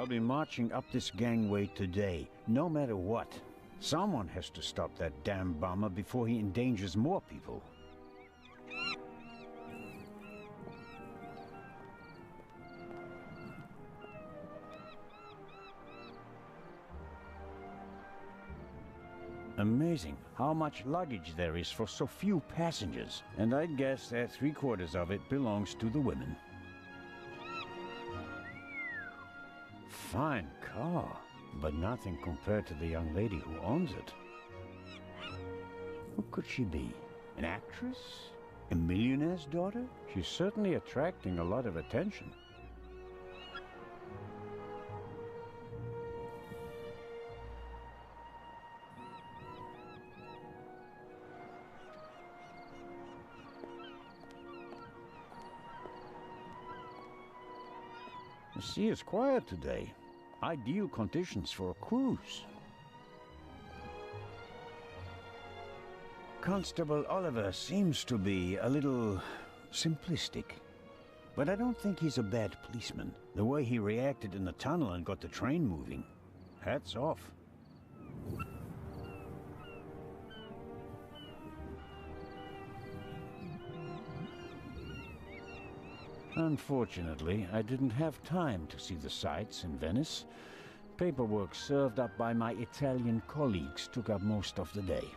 I'll be marching up this gangway today, no matter what. Someone has to stop that damn bomber before he endangers more people. Amazing how much luggage there is for so few passengers, and I guess that 3/4 of it belongs to the women. Fine car, but nothing compared to the young lady who owns it. Who could she be? An actress? A millionaire's daughter? She's certainly attracting a lot of attention. The sea is quiet today. Ideal conditions for a cruise. Constable Oliver seems to be a little simplistic. But I don't think he's a bad policeman. The way he reacted in the tunnel and got the train moving. Hats off. Unfortunately, I didn't have time to see the sights in Venice. Paperwork served up by my Italian colleagues took up most of the day.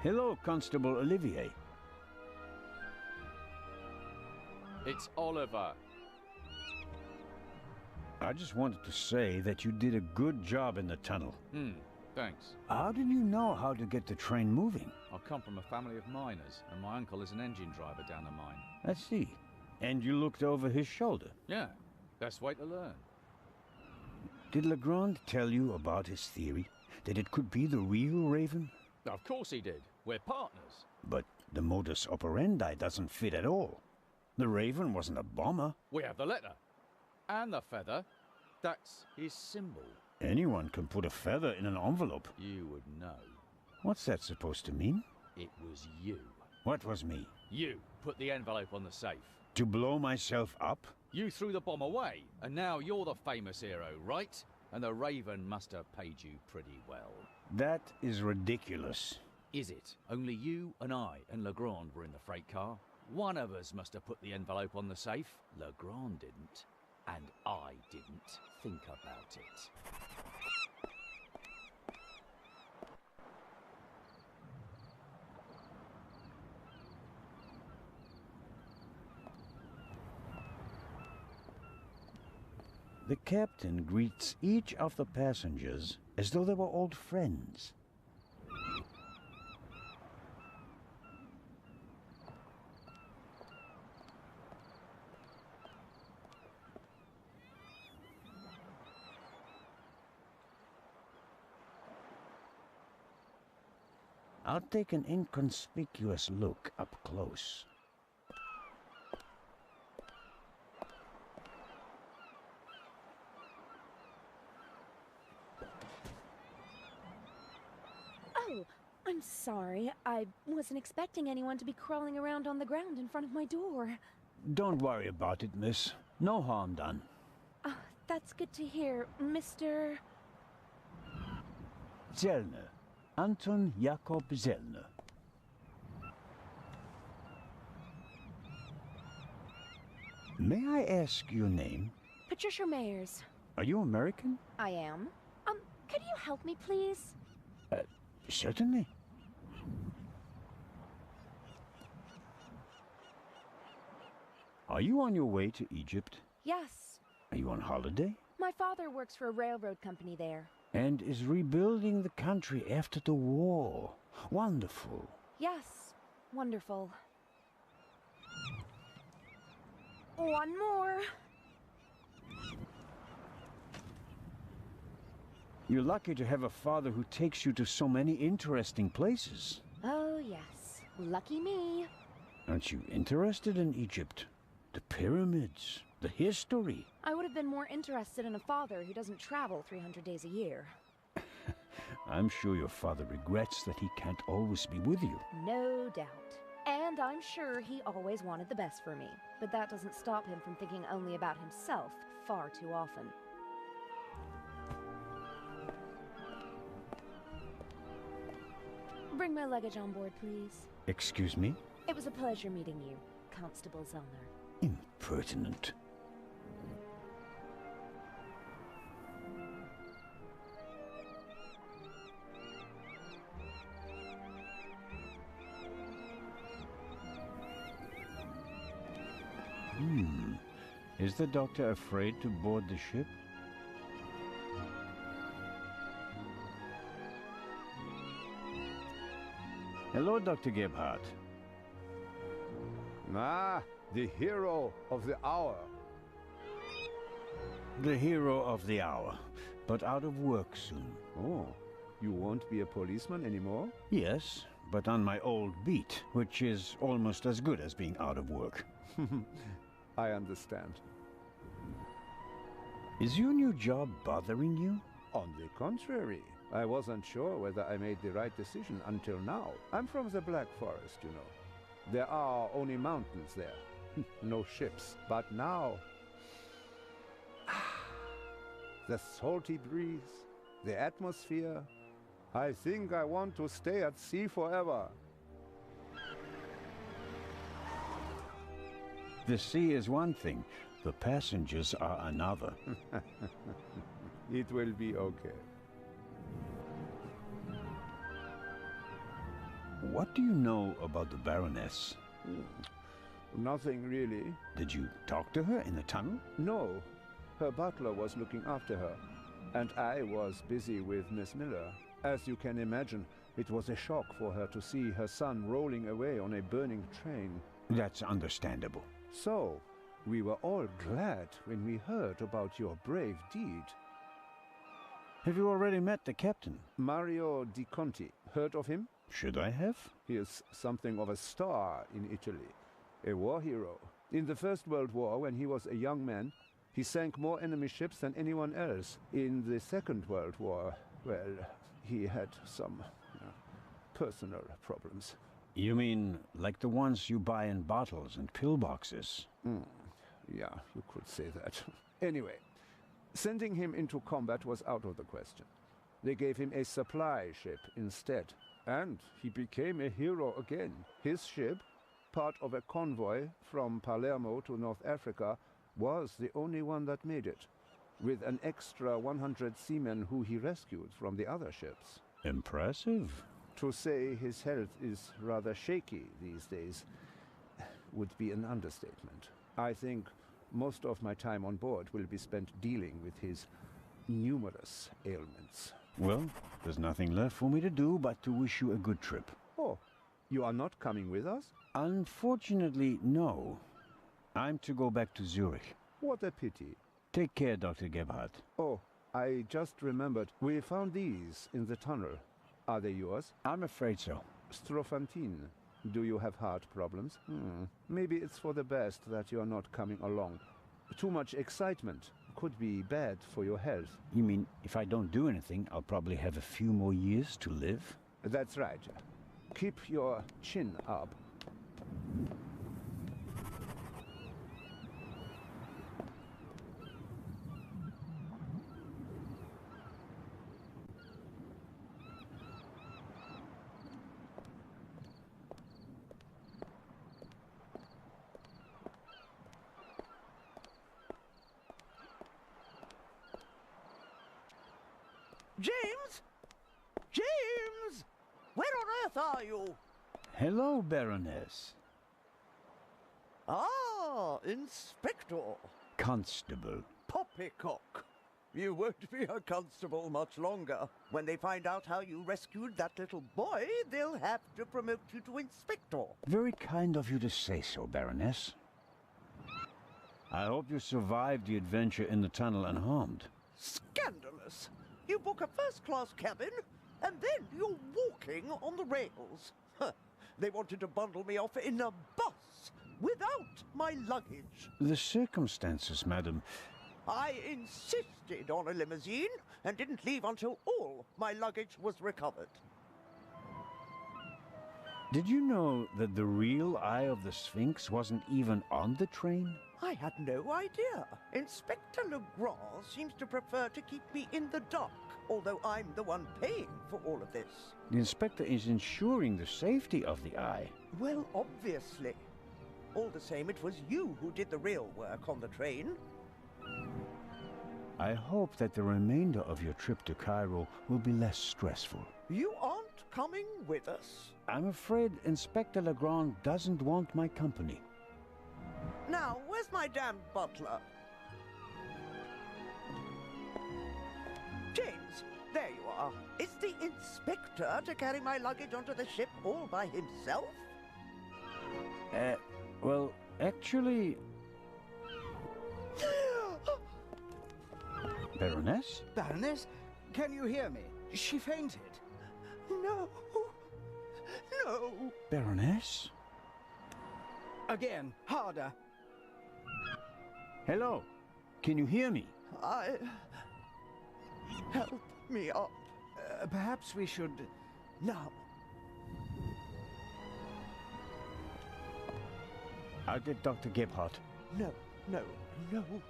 Hello, Constable Olivier. It's Oliver. I just wanted to say that you did a good job in the tunnel. Thanks. How did you know how to get the train moving? I come from a family of miners, and my uncle is an engine driver down the mine. I see. And you looked over his shoulder? Yeah, best way to learn. Did Legrand tell you about his theory? That it could be the real Raven? Of course he did. We're partners. But the modus operandi doesn't fit at all. The Raven wasn't a bomber. We have the letter. And the feather. That's his symbol. Anyone can put a feather in an envelope. You would know. What's that supposed to mean? It was you. What was me? You put the envelope on the safe. To blow myself up? You threw the bomb away, and now you're the famous hero, right? And the Raven must have paid you pretty well. That is ridiculous. Is it? Only you and I and Legrand were in the freight car. One of us must have put the envelope on the safe. Legrand didn't. And I didn't think about it. The captain greets each of the passengers as though they were old friends. I'll take an inconspicuous look up close. Oh, I'm sorry. I wasn't expecting anyone to be crawling around on the ground in front of my door. Don't worry about it, miss. No harm done. Oh, that's good to hear, Mr. Zellner. Anton Jakob Zellner. May I ask your name? Patricia Mayers. Are you American? I am. Could you help me, please? Certainly. Are you on your way to Egypt? Yes. Are you on holiday? My father works for a railroad company there. And is rebuilding the country after the war. Wonderful. Yes. Wonderful. One more. You're lucky to have a father who takes you to so many interesting places. Oh, yes. Lucky me. Aren't you interested in Egypt? The pyramids, the history. I would have been more interested in a father who doesn't travel 300 days a year. I'm sure your father regrets that he can't always be with you. No doubt. And I'm sure he always wanted the best for me. But that doesn't stop him from thinking only about himself far too often. Bring my luggage on board, please. Excuse me? It was a pleasure meeting you, Constable Zellner. Impertinent. Is the doctor afraid to board the ship? Hello, Dr. Gebhardt. Ah, the hero of the hour. The hero of the hour, but out of work soon. Oh, you won't be a policeman anymore? Yes, but on my old beat, which is almost as good as being out of work. I understand. Is your new job bothering you? On the contrary, I wasn't sure whether I made the right decision until now. I'm from the Black Forest, you know. There are only mountains there. No ships. But now... the salty breeze, the atmosphere... I think I want to stay at sea forever. The sea is one thing, the passengers are another. It will be okay. What do you know about the Baroness? Nothing really. Did you talk to her in the tunnel? No. Her butler was looking after her, and I was busy with Miss Miller. As you can imagine, it was a shock for her to see her son rolling away on a burning train. That's understandable. So, we were all glad when we heard about your brave deed. Have you already met the captain? Mario Di Conti. Heard of him? Should I have? He is something of a star in Italy. A war hero. In the First World War, when he was a young man, he sank more enemy ships than anyone else. In the Second World War, well, he had some personal problems. You mean like the ones you buy in bottles and pillboxes? Yeah, you could say that. Anyway, sending him into combat was out of the question. They gave him a supply ship instead. And he became a hero again. His ship, part of a convoy from Palermo to North Africa, was the only one that made it, with an extra 100 seamen who he rescued from the other ships. Impressive. To say his health is rather shaky these days would be an understatement. I think most of my time on board will be spent dealing with his numerous ailments. Well, there's nothing left for me to do but to wish you a good trip. Oh, you are not coming with us? Unfortunately, no. I'm to go back to Zurich. What a pity. Take care, Dr. Gebhardt. Oh, I just remembered. We found these in the tunnel. Are they yours? I'm afraid so. Strophantine. Do you have heart problems? Maybe it's for the best that you're not coming along. Too much excitement could be bad for your health. You mean if I don't do anything, I'll probably have a few more years to live? That's right. Keep your chin up. James? James! Where on earth are you? Hello, Baroness. Ah, Inspector. Constable. Poppycock. You won't be a constable much longer. When they find out how you rescued that little boy, they'll have to promote you to Inspector. Very kind of you to say so, Baroness. I hope you survived the adventure in the tunnel unharmed. Scandalous. You book a first-class cabin, and then you're walking on the rails. They wanted to bundle me off in a bus without my luggage. The circumstances, madam. I insisted on a limousine and didn't leave until all my luggage was recovered. Did you know that the real Eye of the Sphinx wasn't even on the train? I had no idea. Inspector Legrand seems to prefer to keep me in the dark, although I'm the one paying for all of this. The inspector is ensuring the safety of the Eye. Well, obviously. All the same, it was you who did the real work on the train. I hope that the remainder of your trip to Cairo will be less stressful. You aren't coming with us. I'm afraid Inspector Legrand doesn't want my company. Now, where's my damn butler? James, there you are. Is the inspector to carry my luggage onto the ship all by himself? Well, actually... Baroness? Baroness, can you hear me? She fainted. No. No. Baroness? Again, harder. Hello? Can you hear me? Help me up. Perhaps we should... Now. I'll get Dr. Gebhardt. No,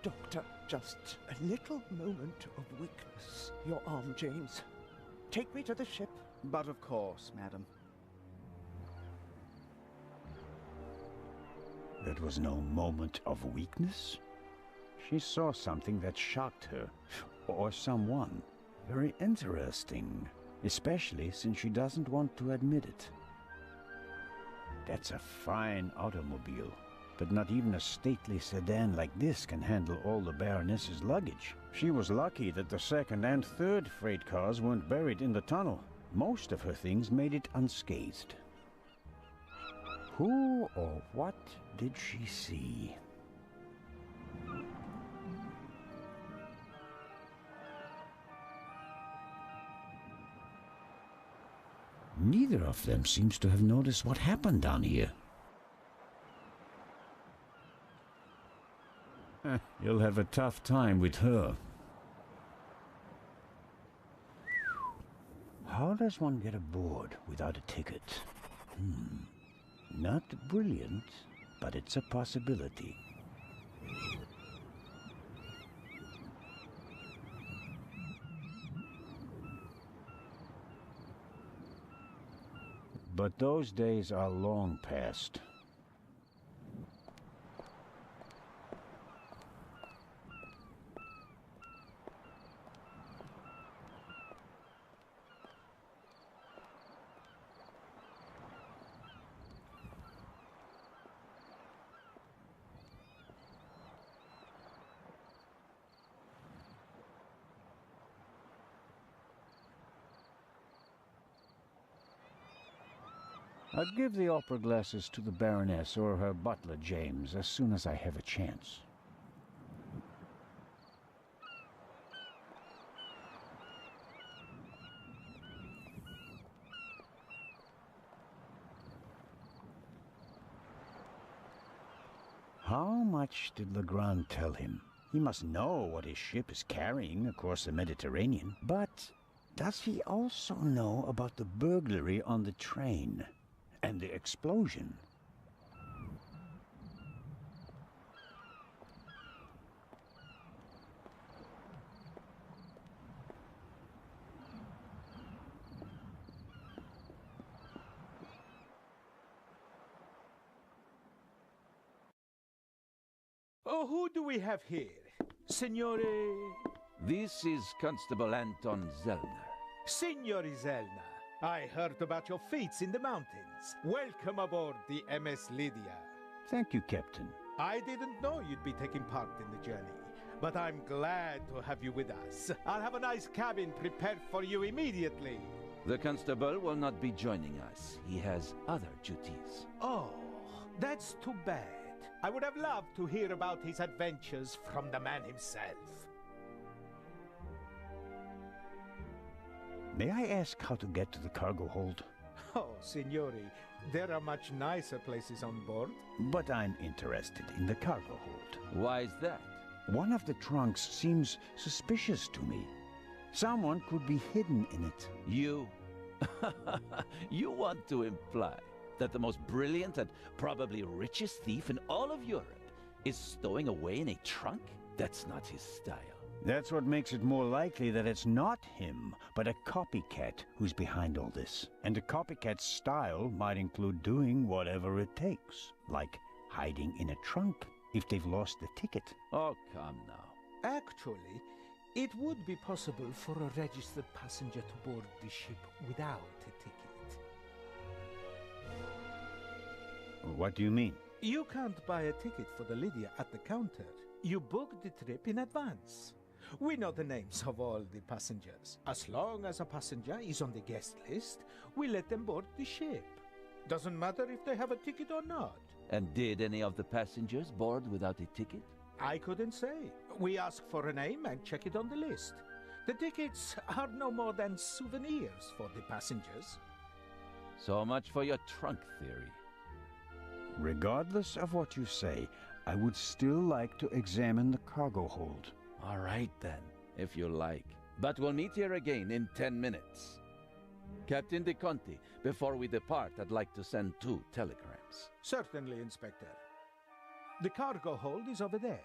Doctor. Just a little moment of weakness. Your arm, James. Take me to the ship. But of course, madam. That was no moment of weakness. She saw something that shocked her, or someone. Very interesting, especially since she doesn't want to admit it. That's a fine automobile, but not even a stately sedan like this can handle all the Baroness's luggage. She was lucky that the second and third freight cars weren't buried in the tunnel. Most of her things made it unscathed. Who or what did she see? Neither of them seems to have noticed what happened down here. You'll have a tough time with her. How does one get aboard without a ticket? Not brilliant, but it's a possibility. But those days are long past. I'll give the opera glasses to the Baroness or her butler, James, as soon as I have a chance. How much did Legrand tell him? He must know what his ship is carrying across the Mediterranean. But does he also know about the burglary on the train? And the explosion. Oh, who do we have here? Signore... This is Constable Anton Zellner. Signore Zellner. I heard about your feats in the mountains. Welcome aboard the MS Lydia. Thank you, Captain. I didn't know you'd be taking part in the journey, but I'm glad to have you with us. I'll have a nice cabin prepared for you immediately. The constable will not be joining us. He has other duties. Oh, that's too bad. I would have loved to hear about his adventures from the man himself. May I ask how to get to the cargo hold? Oh, Signori, there are much nicer places on board. But I'm interested in the cargo hold. Why is that? One of the trunks seems suspicious to me. Someone could be hidden in it. You? You want to imply? that the most brilliant and probably richest thief in all of Europe is stowing away in a trunk? That's not his style. That's what makes it more likely that it's not him, but a copycat who's behind all this. And a copycat's style might include doing whatever it takes, like hiding in a trunk if they've lost the ticket. Oh, come now. Actually, it would be possible for a registered passenger to board the ship without a ticket. What do you mean? You can't buy a ticket for the Lydia at the counter. You book the trip in advance. We know the names of all the passengers. As long as a passenger is on the guest list, we let them board the ship. Doesn't matter if they have a ticket or not. And did any of the passengers board without a ticket? I couldn't say. We ask for a name and check it on the list. The tickets are no more than souvenirs for the passengers. So much for your trunk theory. Regardless of what you say, I would still like to examine the cargo hold. All right then, if you like. But we'll meet here again in 10 minutes. Captain De Conti, before we depart, I'd like to send 2 telegrams. Certainly, Inspector. The cargo hold is over there.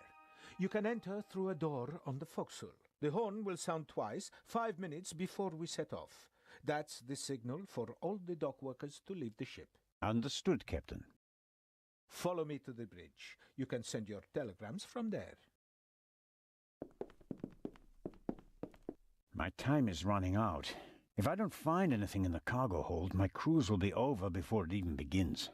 You can enter through a door on the forecastle. The horn will sound twice, 5 minutes before we set off. That's the signal for all the dock workers to leave the ship. Understood, Captain. Follow me to the bridge. You can send your telegrams from there. My time is running out. If I don't find anything in the cargo hold, my cruise will be over before it even begins.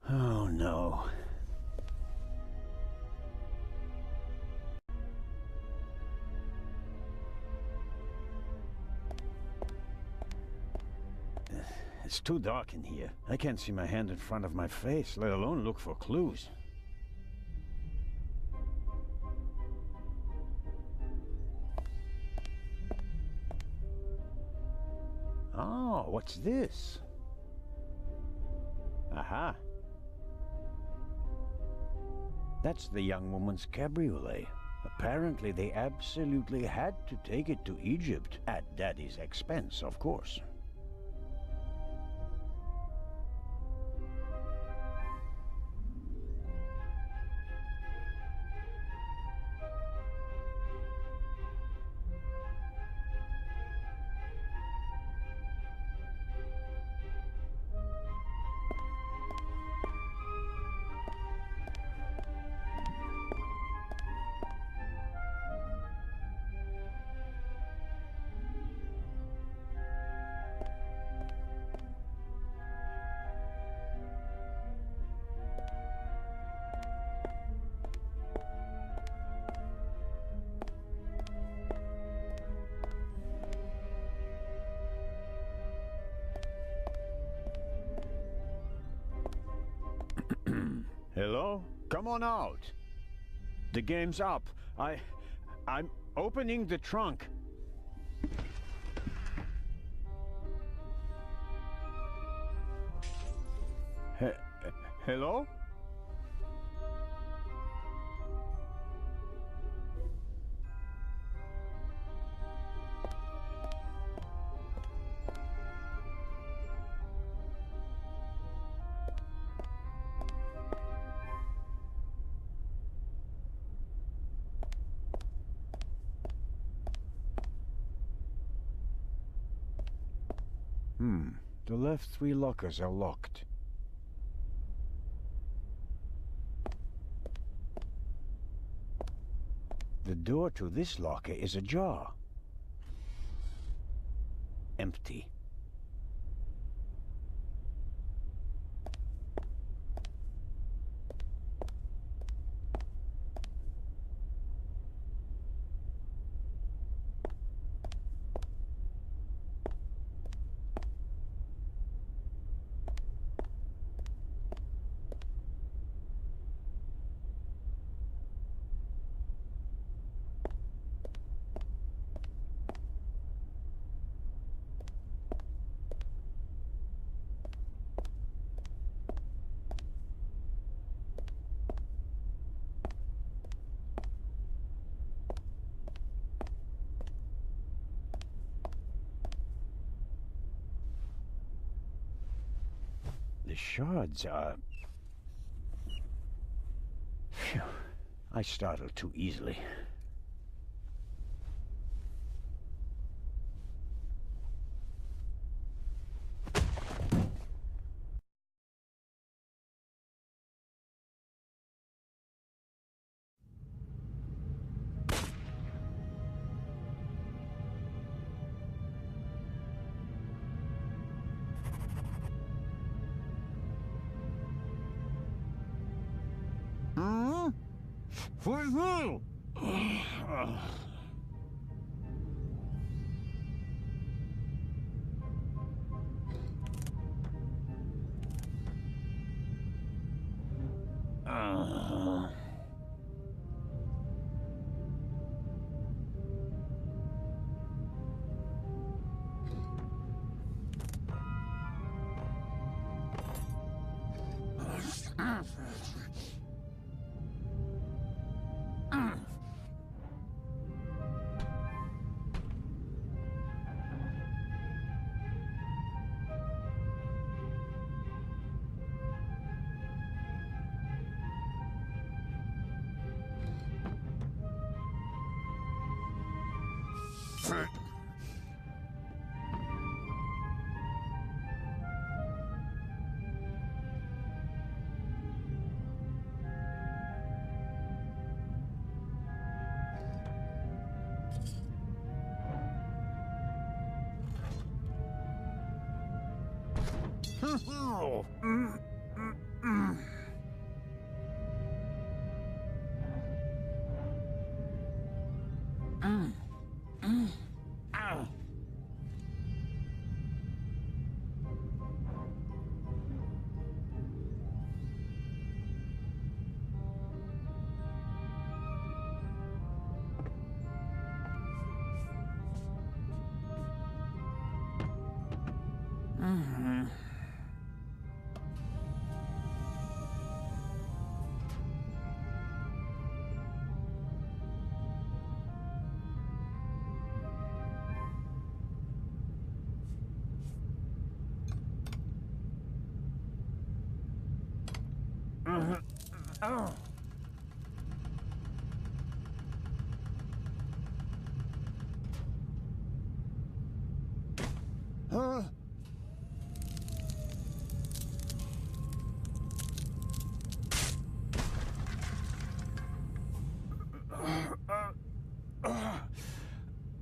Oh no. It's too dark in here. I can't see my hand in front of my face, let alone look for clues. Oh, what's this? Aha. That's the young woman's cabriolet. Apparently they absolutely had to take it to Egypt, at Daddy's expense, of course. Hello? Come on out. The game's up. I'm opening the trunk. Hello? The left 3 lockers are locked. The door to this locker is ajar. Empty. The shards are... Phew. I startled too easily. For you!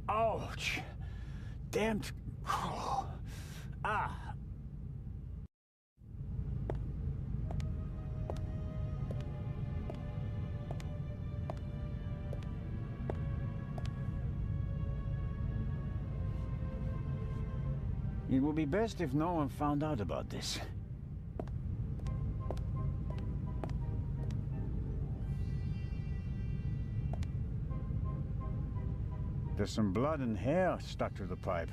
Ouch! Damned... Ah! It would be best if no one found out about this. There's some blood and hair stuck to the pipe.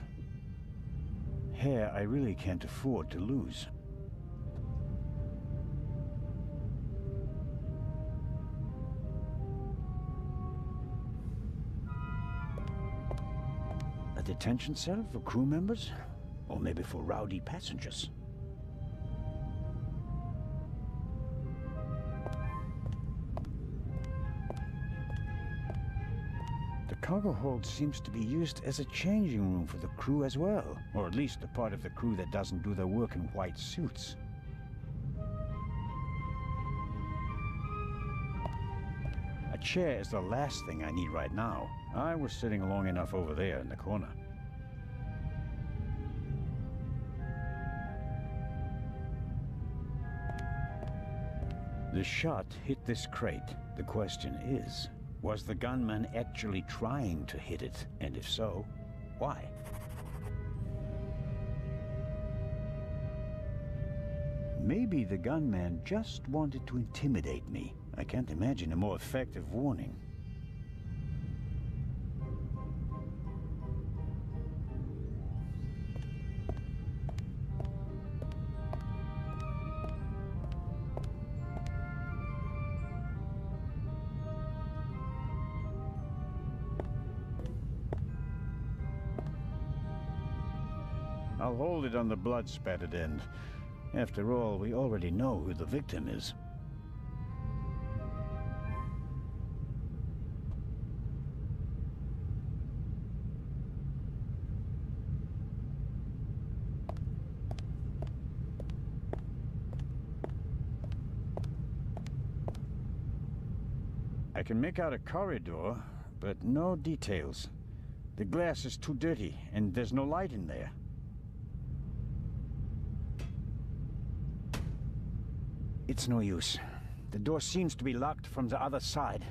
Hair I really can't afford to lose. A detention cell for crew members? Or maybe for rowdy passengers? The cargo hold seems to be used as a changing room for the crew as well. Or at least the part of the crew that doesn't do their work in white suits. A chair is the last thing I need right now. I was sitting long enough over there in the corner. The shot hit this crate. The question is, was the gunman actually trying to hit it? And if so, why? Maybe the gunman just wanted to intimidate me. I can't imagine a more effective warning. I'll hold it on the blood-spattered end. After all, we already know who the victim is. I can make out a corridor, but no details. The glass is too dirty, and there's no light in there. It's no use. The door seems to be locked from the other side.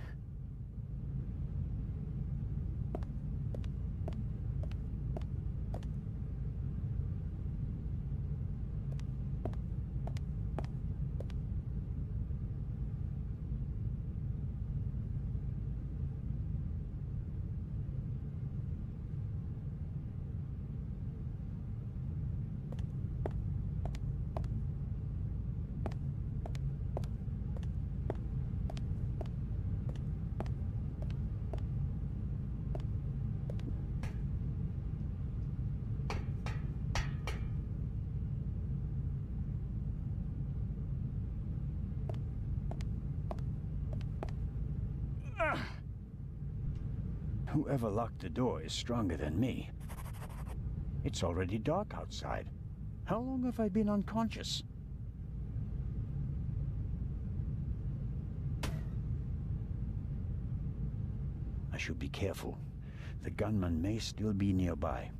Whoever locked the door is stronger than me. It's already dark outside. How long have I been unconscious? I should be careful. The gunman may still be nearby.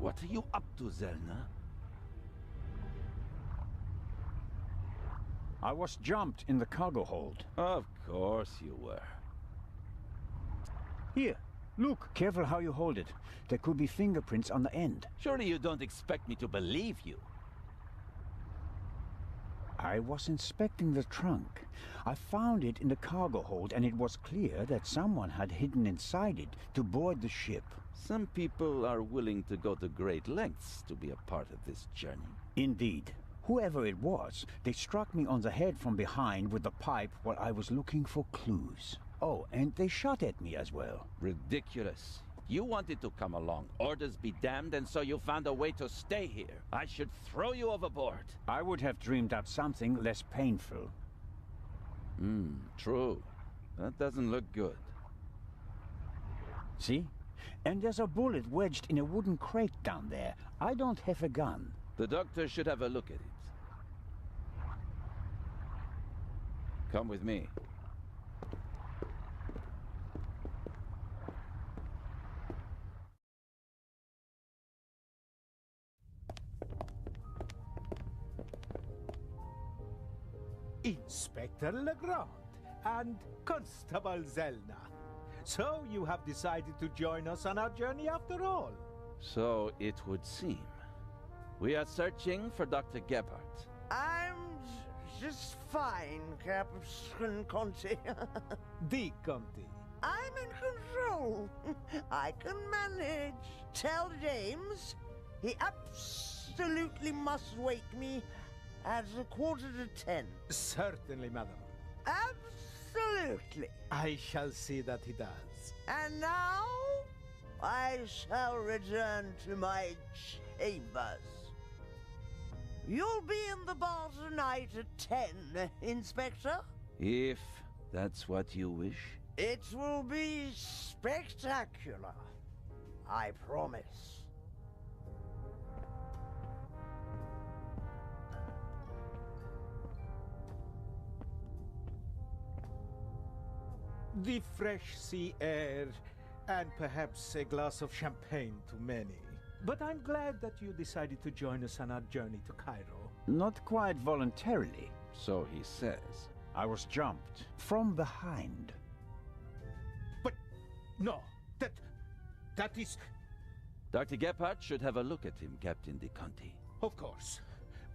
What are you up to, Zelna? I was jumped in the cargo hold. Of course you were. Here, look. Careful how you hold it. There could be fingerprints on the end. Surely you don't expect me to believe you. I was inspecting the trunk. I found it in the cargo hold, and it was clear that someone had hidden inside it to board the ship. Some people are willing to go to great lengths to be a part of this journey. Indeed. Whoever it was, they struck me on the head from behind with the pipe while I was looking for clues. Oh, and they shot at me as well. Ridiculous. You wanted to come along, orders be damned, and so you found a way to stay here. I should throw you overboard. I would have dreamed up something less painful. True. That doesn't look good. See? And there's a bullet wedged in a wooden crate down there. I don't have a gun. The doctor should have a look at it. Come with me. Inspector Legrand and Constable Zelna. So you have decided to join us on our journey after all? So it would seem. We are searching for Dr. Gebhardt. I'm just fine, Captain Conti. The Conti. I'm in control. I can manage. Tell James he absolutely must wake me at 9:45. Certainly, madam. Absolutely. I shall see that he does. And now I shall return to my chambers. You'll be in the bar tonight at 10, Inspector. If that's what you wish. It will be spectacular. I promise. The fresh sea air, and perhaps a glass of champagne to many. But I'm glad that you decided to join us on our journey to Cairo. Not quite voluntarily. So he says. I was jumped from behind. But no, that is... Dr. Gebhardt should have a look at him, Captain De Conti. Of course.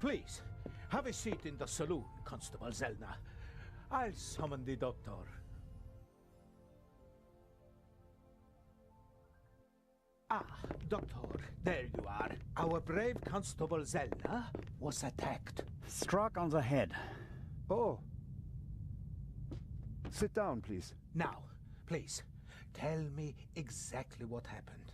Please, have a seat in the saloon, Constable Zelna. I'll summon the doctor. Ah, Doctor, there you are. Our brave Constable Zelna was attacked. Struck on the head. Oh. Sit down, please. Now, please, tell me exactly what happened.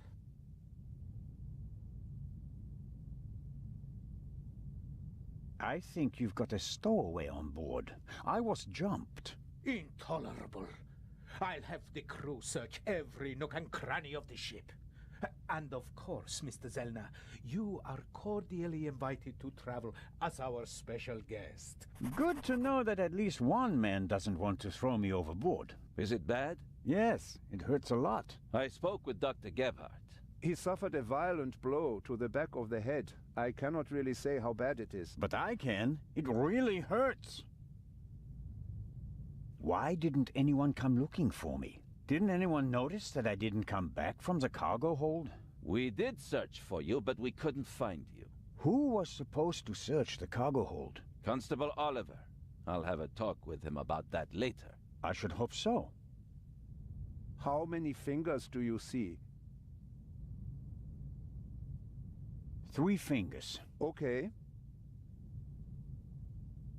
I think you've got a stowaway on board. I was jumped. Intolerable. I'll have the crew search every nook and cranny of the ship. And of course, Mr. Zelna, you are cordially invited to travel as our special guest. Good to know that at least one man doesn't want to throw me overboard. Is it bad? Yes, it hurts a lot. I spoke with Dr. Gebhardt. He suffered a violent blow to the back of the head. I cannot really say how bad it is. But I can. It really hurts. Why didn't anyone come looking for me? Didn't anyone notice that I didn't come back from the cargo hold? We did search for you, but we couldn't find you. Who was supposed to search the cargo hold? Constable Oliver. I'll have a talk with him about that later. I should hope so. How many fingers do you see? 3 fingers. Okay.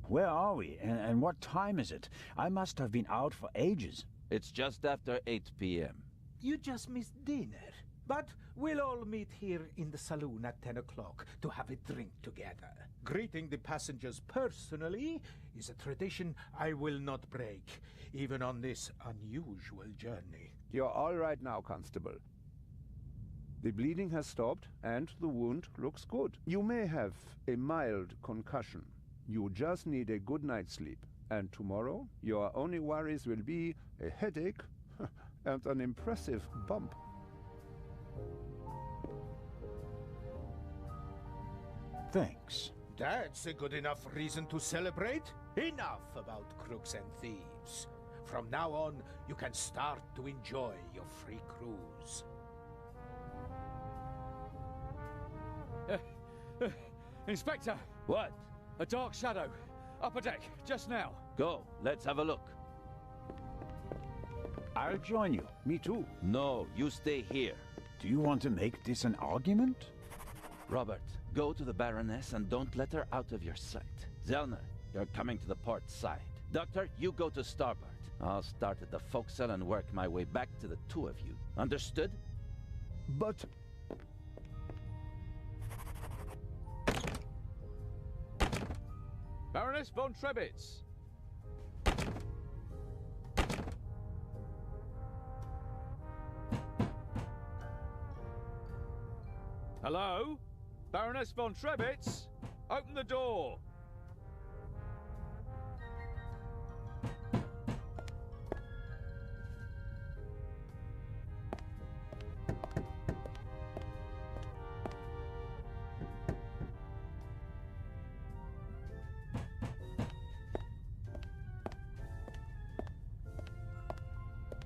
Where are we? And what time is it? I must have been out for ages. It's just after 8 p.m. You just missed dinner. But we'll all meet here in the saloon at 10 o'clock to have a drink together. Greeting the passengers personally is a tradition I will not break, even on this unusual journey. You're all right now, Constable. The bleeding has stopped, and the wound looks good. You may have a mild concussion. You just need a good night's sleep. And tomorrow, your only worries will be a headache and an impressive bump. Thanks. That's a good enough reason to celebrate. Enough about crooks and thieves. From now on, you can start to enjoy your free cruise. Inspector! What? A dark shadow. Upper deck, just now. Go, let's have a look. I'll join you. Me too. No, you stay here. Do you want to make this an argument? Robert, go to the Baroness and don't let her out of your sight. Zellner, you're coming to the port side. Doctor, you go to starboard. I'll start at the forecastle and work my way back to the 2 of you. Understood? But... Baroness von Trebitz! Hello? Baroness von Trebitz? Open the door!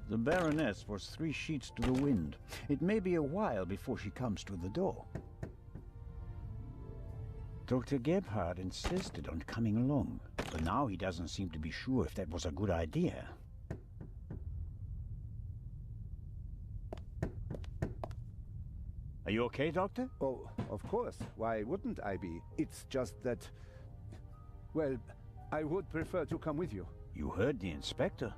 The Baroness was 3 sheets to the wind. It may be a while before she comes to the door. Dr. Gebhardt insisted on coming along, but now he doesn't seem to be sure if that was a good idea. Are you okay, Doctor? Oh, of course. Why wouldn't I be? It's just that... Well, I would prefer to come with you. You heard the inspector.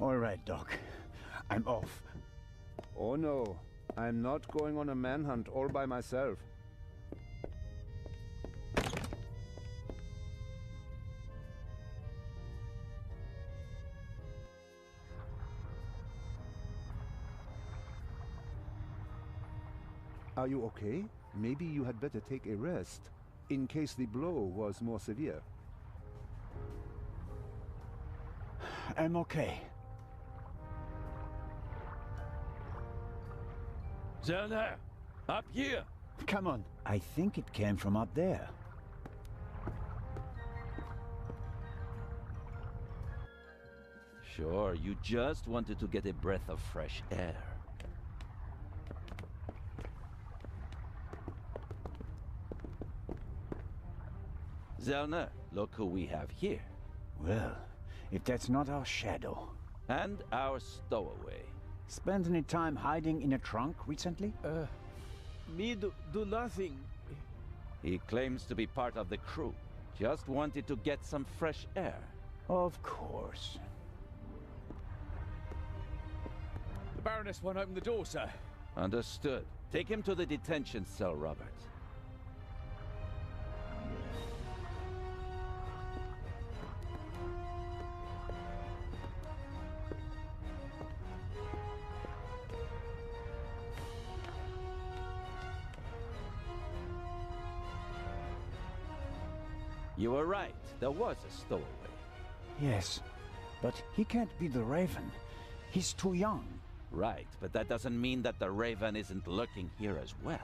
All right, Doc. I'm off. Oh no, I'm not going on a manhunt all by myself. Are you okay? Maybe you had better take a rest, in case the blow was more severe. I'm okay. Zellner, up here! Come on. I think it came from up there. Sure, you just wanted to get a breath of fresh air. Zellner, look who we have here. Well, if that's not our shadow. And our stowaway. Spent any time hiding in a trunk recently? Me do nothing. He claims to be part of the crew. Just wanted to get some fresh air. Of course. The Baroness won't open the door, sir. Understood. Take him to the detention cell, Robert. You were right. There was a stowaway. Yes, but he can't be the Raven. He's too young. Right, but that doesn't mean that the Raven isn't lurking here as well.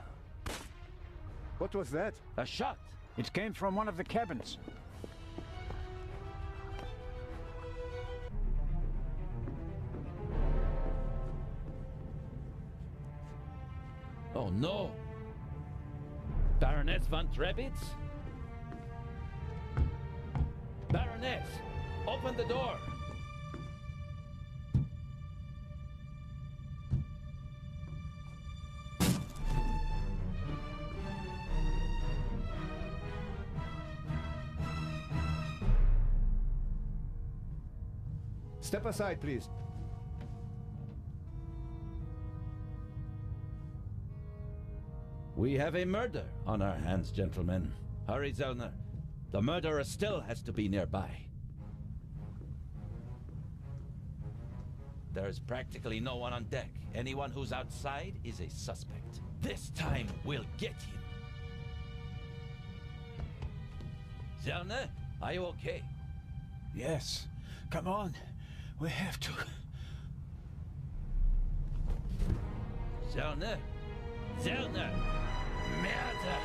What was that? A shot! It came from one of the cabins. Oh no! Baroness von Trebitz? Baroness! Open the door! Step aside, please. We have a murder on our hands, gentlemen. Hurry, Zellner. The murderer still has to be nearby. There's practically no one on deck. Anyone who's outside is a suspect. This time, we'll get him. Zellner, are you okay? Yes. Come on. We have to. Zellner! Zellner! Merde!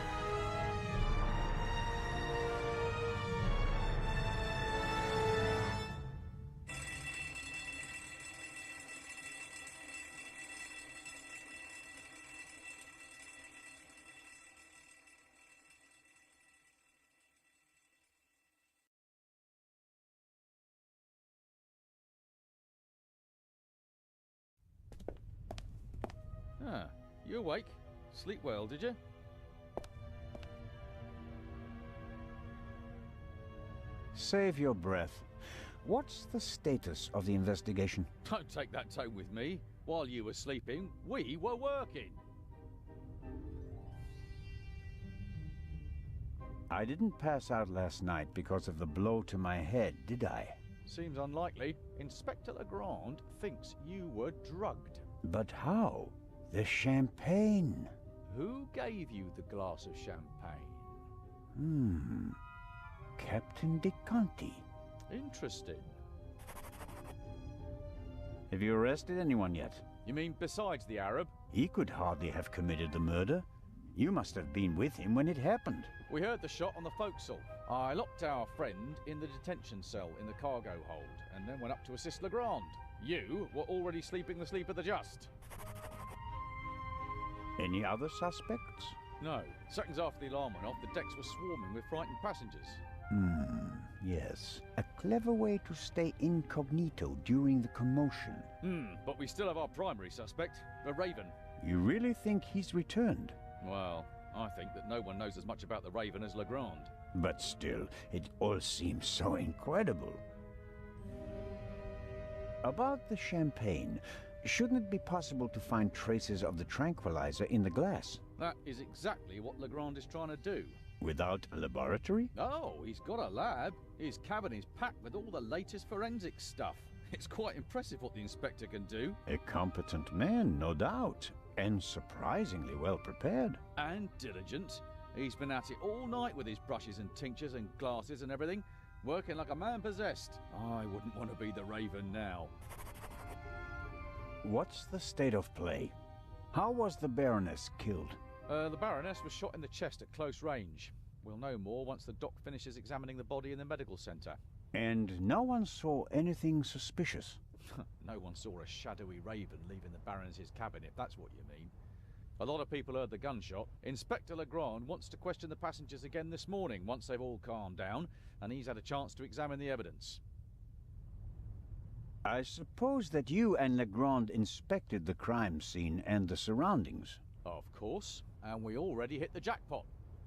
Ah, you awake? Sleep well, did you? Save your breath. What's the status of the investigation? Don't take that tone with me. While you were sleeping, we were working. I didn't pass out last night because of the blow to my head, did I? Seems unlikely. Inspector Legrand thinks you were drugged. But how? The champagne. Who gave you the glass of champagne? Captain De Conti. Interesting. Have you arrested anyone yet? You mean besides the Arab? He could hardly have committed the murder. You must have been with him when it happened. We heard the shot on the forecastle. I locked our friend in the detention cell in the cargo hold, and then went up to assist Legrand. You were already sleeping the sleep of the just. Any other suspects? No. Seconds after the alarm went off, the decks were swarming with frightened passengers. Yes. A clever way to stay incognito during the commotion. But we still have our primary suspect, the Raven. You really think he's returned? Well, I think that no one knows as much about the Raven as Legrand. But still, it all seems so incredible. About the champagne, shouldn't it be possible to find traces of the tranquilizer in the glass? That is exactly what Legrand is trying to do. Without a laboratory? Oh, he's got a lab. His cabin is packed with all the latest forensic stuff. It's quite impressive what the inspector can do. A competent man, no doubt. And surprisingly well prepared. And diligent. He's been at it all night with his brushes and tinctures and glasses and everything. Working like a man possessed. I wouldn't want to be the Raven now. What's the state of play? How was the Baroness killed? The Baroness was shot in the chest at close range. We'll know more once the doc finishes examining the body in the medical centre. And no one saw anything suspicious? No one saw a shadowy raven leaving the Baroness's cabin, if that's what you mean. A lot of people heard the gunshot. Inspector Legrand wants to question the passengers again this morning, once they've all calmed down, and he's had a chance to examine the evidence. I suppose that you and Legrand inspected the crime scene and the surroundings. Of course, and we already hit the jackpot.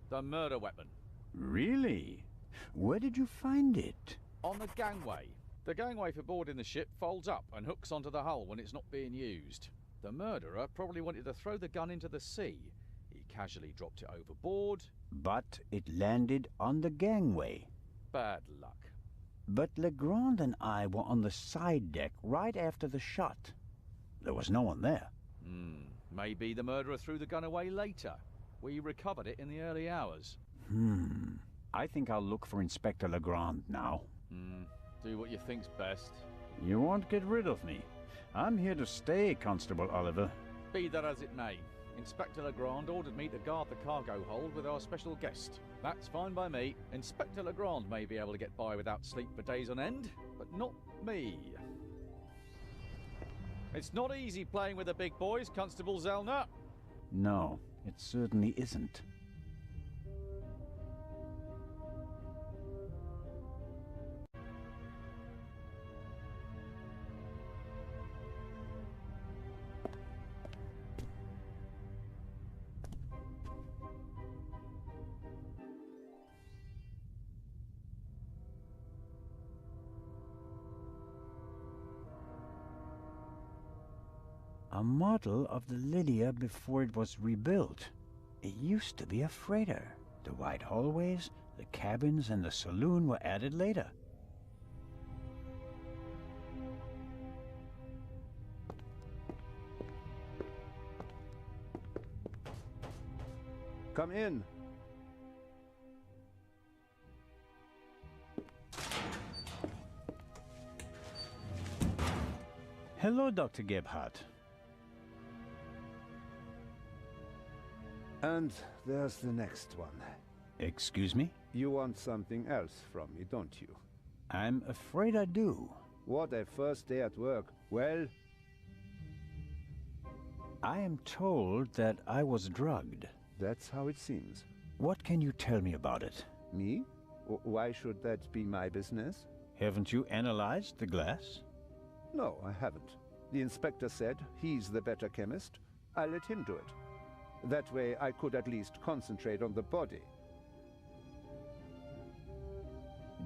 The murder weapon. Really? Where did you find it? On the gangway. The gangway for boarding the ship folds up and hooks onto the hull when it's not being used. The murderer probably wanted to throw the gun into the sea. He casually dropped it overboard. But it landed on the gangway. Bad luck. But Legrand and I were on the side deck right after the shot. There was no one there. Maybe the murderer threw the gun away later. We recovered it in the early hours. I think I'll look for Inspector Legrand now. Do what you think's best. You won't get rid of me. I'm here to stay, Constable Oliver. Be that as it may, Inspector Legrand ordered me to guard the cargo hold with our special guest. That's fine by me. Inspector Legrand may be able to get by without sleep for days on end, but not me. It's not easy playing with the big boys, Constable Zellner. No, it certainly isn't. A model of the Lydia before it was rebuilt. It used to be a freighter. The wide hallways, the cabins, and the saloon were added later. Come in. Hello, Dr. Gebhardt. And there's the next one. Excuse me? You want something else from me, don't you? I'm afraid I do. What a first day at work. Well, I am told that I was drugged. that's how it seems. What can you tell me about it? Me? Why should that be my business? Haven't you analyzed the glass? No, I haven't. The inspector said he's the better chemist. I let him do it. That way I could at least concentrate on the body.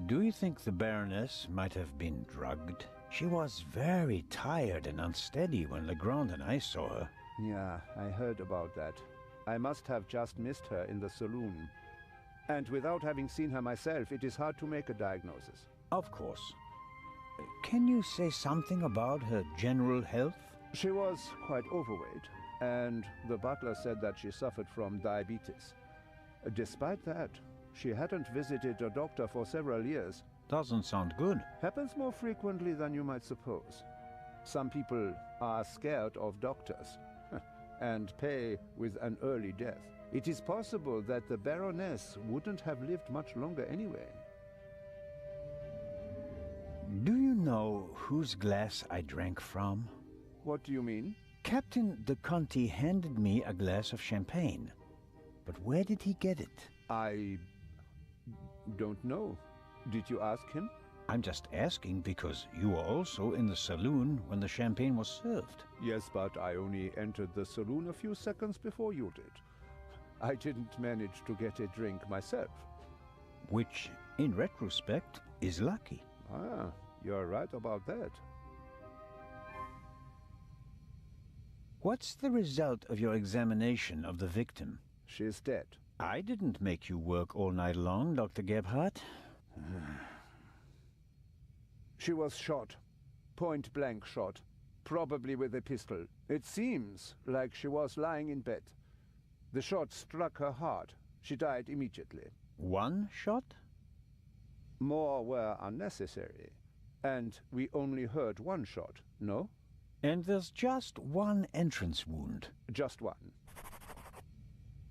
Do you think the Baroness might have been drugged? She was very tired and unsteady when Legrand and I saw her. Yeah, I heard about that. I must have just missed her in the saloon. And without having seen her myself, it is hard to make a diagnosis. Of course. Can you say something about her general health? She was quite overweight, and the butler said that she suffered from diabetes. Despite that, she hadn't visited a doctor for several years. Doesn't sound good. Happens more frequently than you might suppose. Some people are scared of doctors and pay with an early death. It is possible that the Baroness wouldn't have lived much longer anyway. Do you know whose glass I drank from? What do you mean? Captain de Conti handed me a glass of champagne. But where did he get it? I don't know. Did you ask him? I'm just asking because you were also in the saloon when the champagne was served. Yes, but I only entered the saloon a few seconds before you did. I didn't manage to get a drink myself. Which, in retrospect, is lucky. Ah, you're right about that. What's the result of your examination of the victim? She's dead. I didn't make you work all night long, Dr. Gebhardt. She was shot. Point-blank shot. Probably with a pistol. It seems like she was lying in bed. The shot struck her hard. She died immediately. One shot? More were unnecessary. And we only heard one shot, no? And there's just one entrance wound. Just one.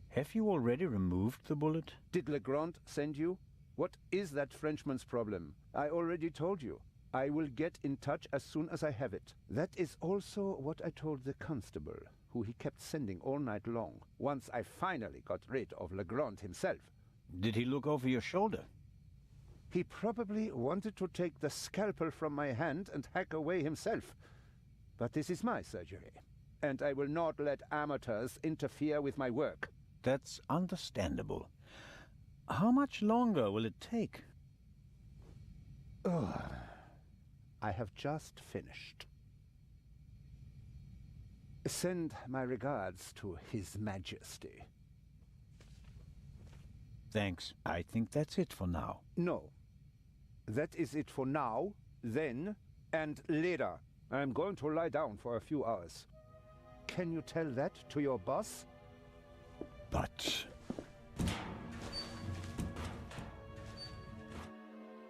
Have you already removed the bullet? Did Legrand send you? What is that Frenchman's problem? I already told you. I will get in touch as soon as I have it. That is also what I told the constable, who he kept sending all night long, once I finally got rid of Legrand himself. Did he look over your shoulder? He probably wanted to take the scalpel from my hand and hack away himself. But this is my surgery, and I will not let amateurs interfere with my work. That's understandable. How much longer will it take? Ugh. I have just finished. Send my regards to His Majesty. Thanks. I think that's it for now. No. That is it for now, then, and later. I'm going to lie down for a few hours. Can you tell that to your boss? But...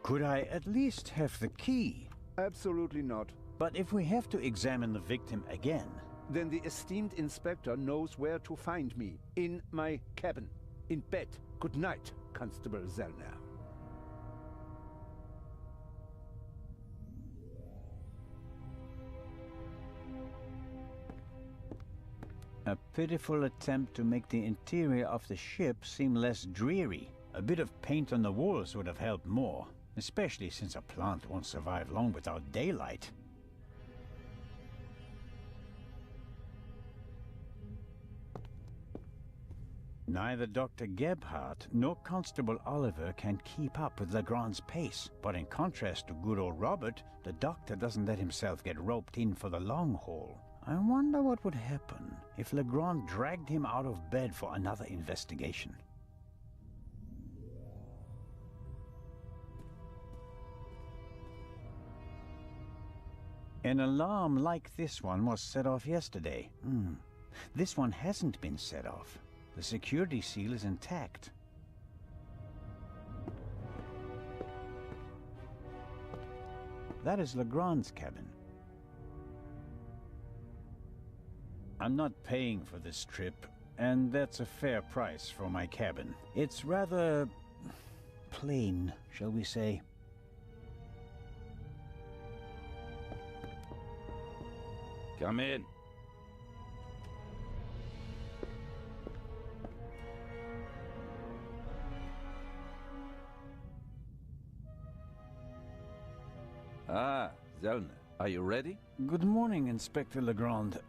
could I at least have the key? Absolutely not. But if we have to examine the victim again... Then the esteemed inspector knows where to find me. In my cabin. In bed. Good night, Constable Zellner. A pitiful attempt to make the interior of the ship seem less dreary. A bit of paint on the walls would have helped more, especially since a plant won't survive long without daylight. Neither Dr. Gebhardt nor Constable Oliver can keep up with Legrand's pace, but in contrast to good old Robert, the doctor doesn't let himself get roped in for the long haul. I wonder what would happen if Legrand dragged him out of bed for another investigation. An alarm like this one was set off yesterday. This one hasn't been set off. The security seal is intact. That is Legrand's cabin. I'm not paying for this trip, and that's a fair price for my cabin. It's rather... plain, shall we say. Come in. Ah, Zellner, are you ready? Good morning, Inspector Legrand.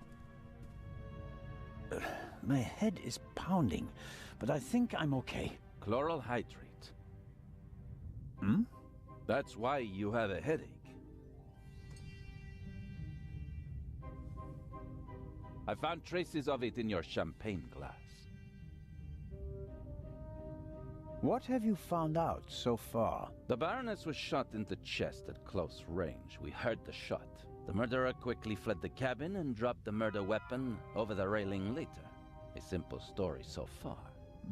My head is pounding, but I think I'm okay. Chloral hydrate. Hmm? That's why you have a headache. I found traces of it in your champagne glass. What have you found out so far? The Baroness was shot in the chest at close range. We heard the shot. The murderer quickly fled the cabin and dropped the murder weapon over the railing later. A simple story so far.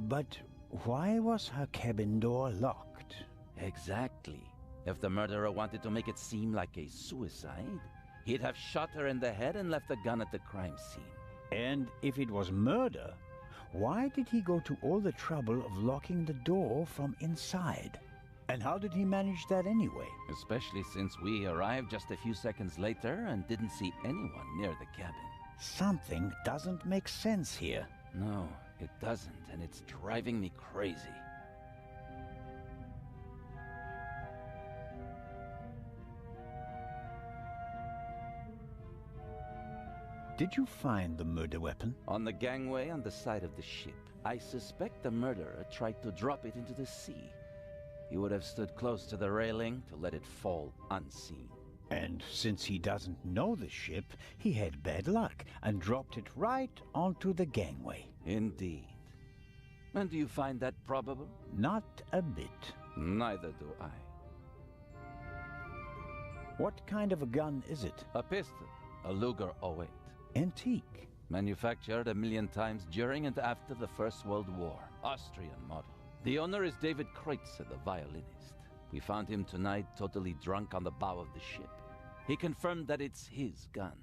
But why was her cabin door locked? Exactly. If the murderer wanted to make it seem like a suicide, he'd have shot her in the head and left the gun at the crime scene. And if it was murder, why did he go to all the trouble of locking the door from inside? And how did he manage that anyway? Especially since we arrived just a few seconds later and didn't see anyone near the cabin. Something doesn't make sense here. No, it doesn't, and it's driving me crazy. Did you find the murder weapon? On the gangway on the side of the ship. I suspect the murderer tried to drop it into the sea. He would have stood close to the railing to let it fall unseen. And since he doesn't know the ship, he had bad luck and dropped it right onto the gangway. Indeed. And do you find that probable? Not a bit. Neither do I. What kind of a gun is it? A pistol. A Luger 08. Antique. Manufactured 1,000,000 times during and after the First World War. Austrian model. The owner is David Kreutzer, the violinist. We found him tonight totally drunk on the bow of the ship. He confirmed that it's his gun,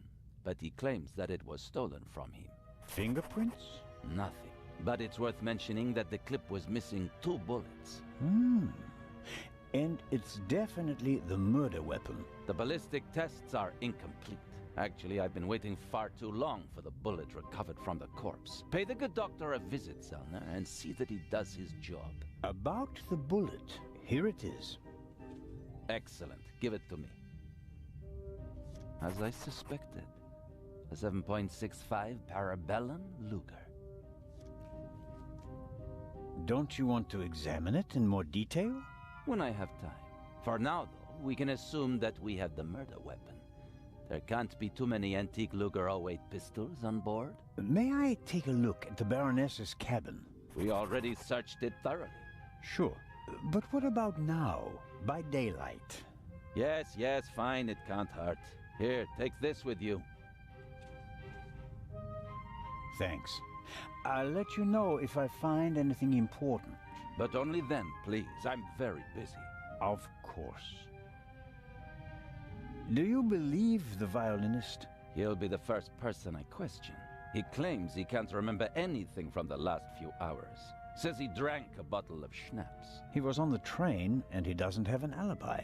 but he claims that it was stolen from him. Fingerprints? Nothing. But it's worth mentioning that the clip was missing 2 bullets. And it's definitely the murder weapon. The ballistic tests are incomplete. Actually, I've been waiting far too long for the bullet recovered from the corpse. Pay the good doctor a visit, Zellner, and see that he does his job. About the bullet, here it is. Excellent. Give it to me. As I suspected, a 7.65 Parabellum Luger. Don't you want to examine it in more detail? When I have time. For now, though, we can assume that we had the murder weapon. There can't be too many antique Luger 08 pistols on board. May I take a look at the Baroness's cabin? We already searched it thoroughly. Sure. But what about now, by daylight? Yes, fine, it can't hurt. Here, take this with you. Thanks. I'll let you know if I find anything important. But only then, please. I'm very busy. Of course. Do you believe the violinist? He'll be the first person I question. He claims he can't remember anything from the last few hours. Says he drank a bottle of schnapps. He was on the train and he doesn't have an alibi.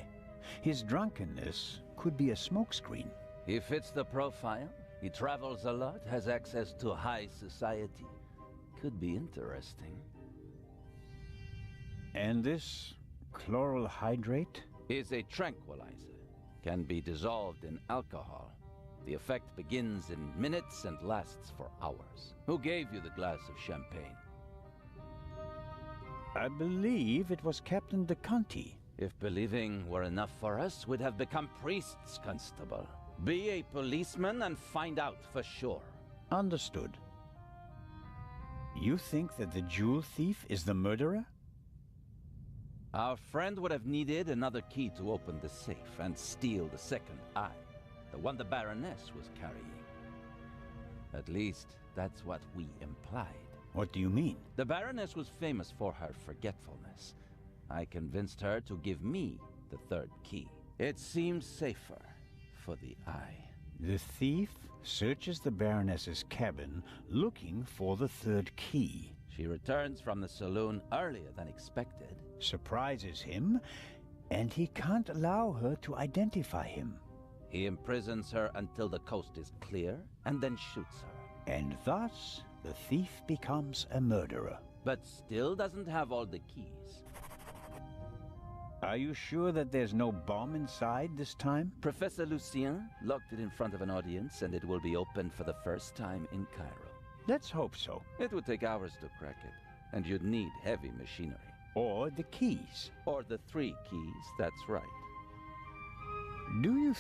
His drunkenness could be a smokescreen. He fits the profile. He travels a lot, has access to high society. Could be interesting. And this chloral hydrate? Is a tranquilizer. Can be dissolved in alcohol. The effect begins in minutes and lasts for hours. Who gave you the glass of champagne? I believe it was Captain de Conti. If believing were enough for us, we'd have become priests, Constable. Be a policeman and find out for sure. Understood. You think that the jewel thief is the murderer? Our friend would have needed another key to open the safe and steal the second eye, the one the Baroness was carrying. At least, that's what we implied. What do you mean? The Baroness was famous for her forgetfulness. I convinced her to give me the third key. It seemed safer for the eye. The thief searches the Baroness's cabin looking for the third key. She returns from the saloon earlier than expected. Surprises him, and he can't allow her to identify him. He imprisons her until the coast is clear, and then shoots her. And thus, the thief becomes a murderer. But still doesn't have all the keys. Are you sure that there's no bomb inside this time? Professor Lucien locked it in front of an audience, and it will be opened for the first time in Cairo. Let's hope so. It would take hours to crack it, and you'd need heavy machinery. Or the keys. Or the 3 keys, that's right. Do you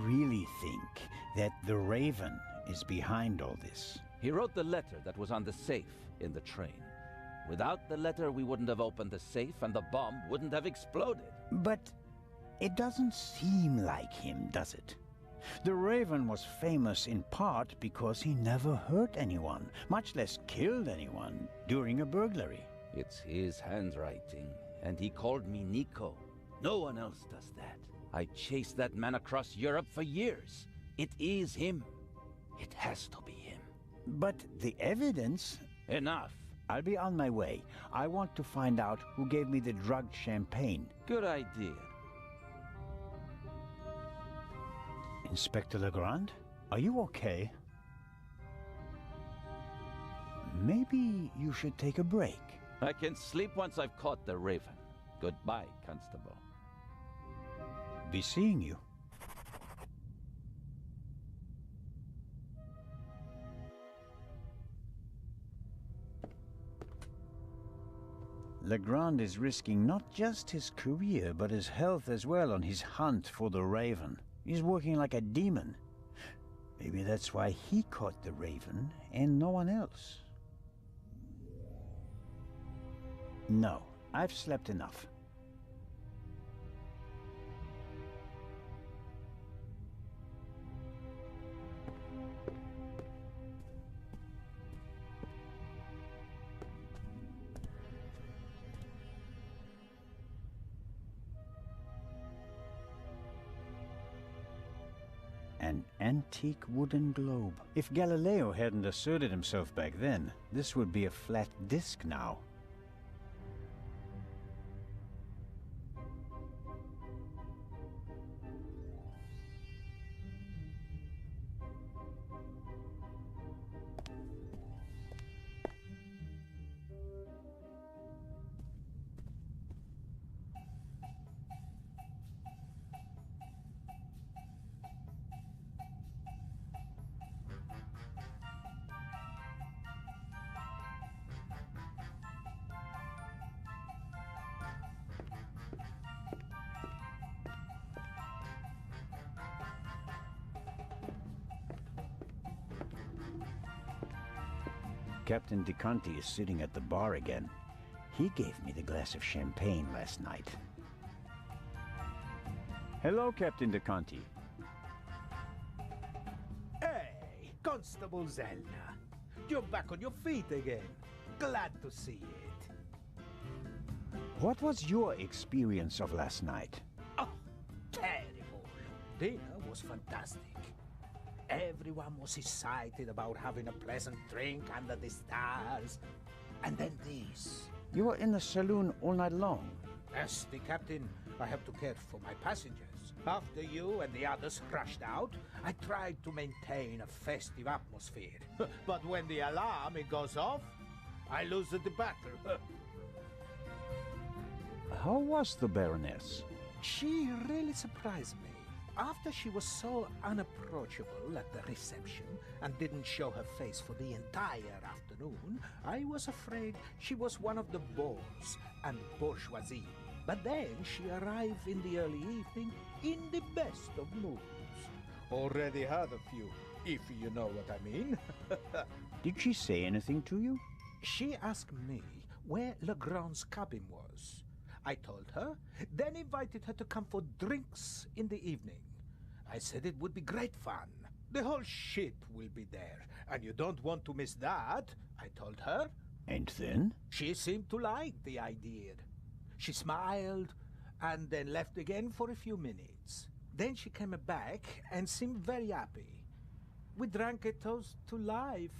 really think that the Raven is behind all this? He wrote the letter that was on the safe in the train. Without the letter, we wouldn't have opened the safe and the bomb wouldn't have exploded. But it doesn't seem like him, does it? The Raven was famous in part because he never hurt anyone, much less killed anyone, during a burglary. It's his handwriting, and he called me Nico. No one else does that. I chased that man across Europe for years. It is him. It has to be him. But the evidence... Enough. I'll be on my way. I want to find out who gave me the drugged champagne. Good idea. Inspector Legrand, are you okay? Maybe you should take a break. I can sleep once I've caught the Raven. Goodbye, Constable. Be seeing you. Legrand is risking not just his career, but his health as well on his hunt for the Raven. He's working like a demon. Maybe that's why he caught the Raven and no one else. No, I've slept enough. An antique wooden globe. If Galileo hadn't asserted himself back then, this would be a flat disk now. Captain DeConti is sitting at the bar again. He gave me the glass of champagne last night. Hello, Captain DeConti. Hey, Constable Zelna. You're back on your feet again. Glad to see it. What was your experience of last night? Oh, terrible. Dinner was fantastic. Everyone was excited about having a pleasant drink under the stars. And then this. You were in the saloon all night long. As the captain, I have to care for my passengers. After you and the others rushed out, I tried to maintain a festive atmosphere. But when the alarm goes off, I lose the battle. How was the Baroness? She really surprised me. After she was so unapproachable at the reception and didn't show her face for the entire afternoon, I was afraid she was one of the bores and bourgeoisie. But then she arrived in the early evening in the best of moods. Already had a few, if you know what I mean. Did she say anything to you? She asked me where Legrand's cabin was. I told her, then invited her to come for drinks in the evening. I said it would be great fun. The whole ship will be there, and you don't want to miss that, I told her. And then? She seemed to like the idea. She smiled, and then left again for a few minutes. Then she came back and seemed very happy. We drank a toast to life.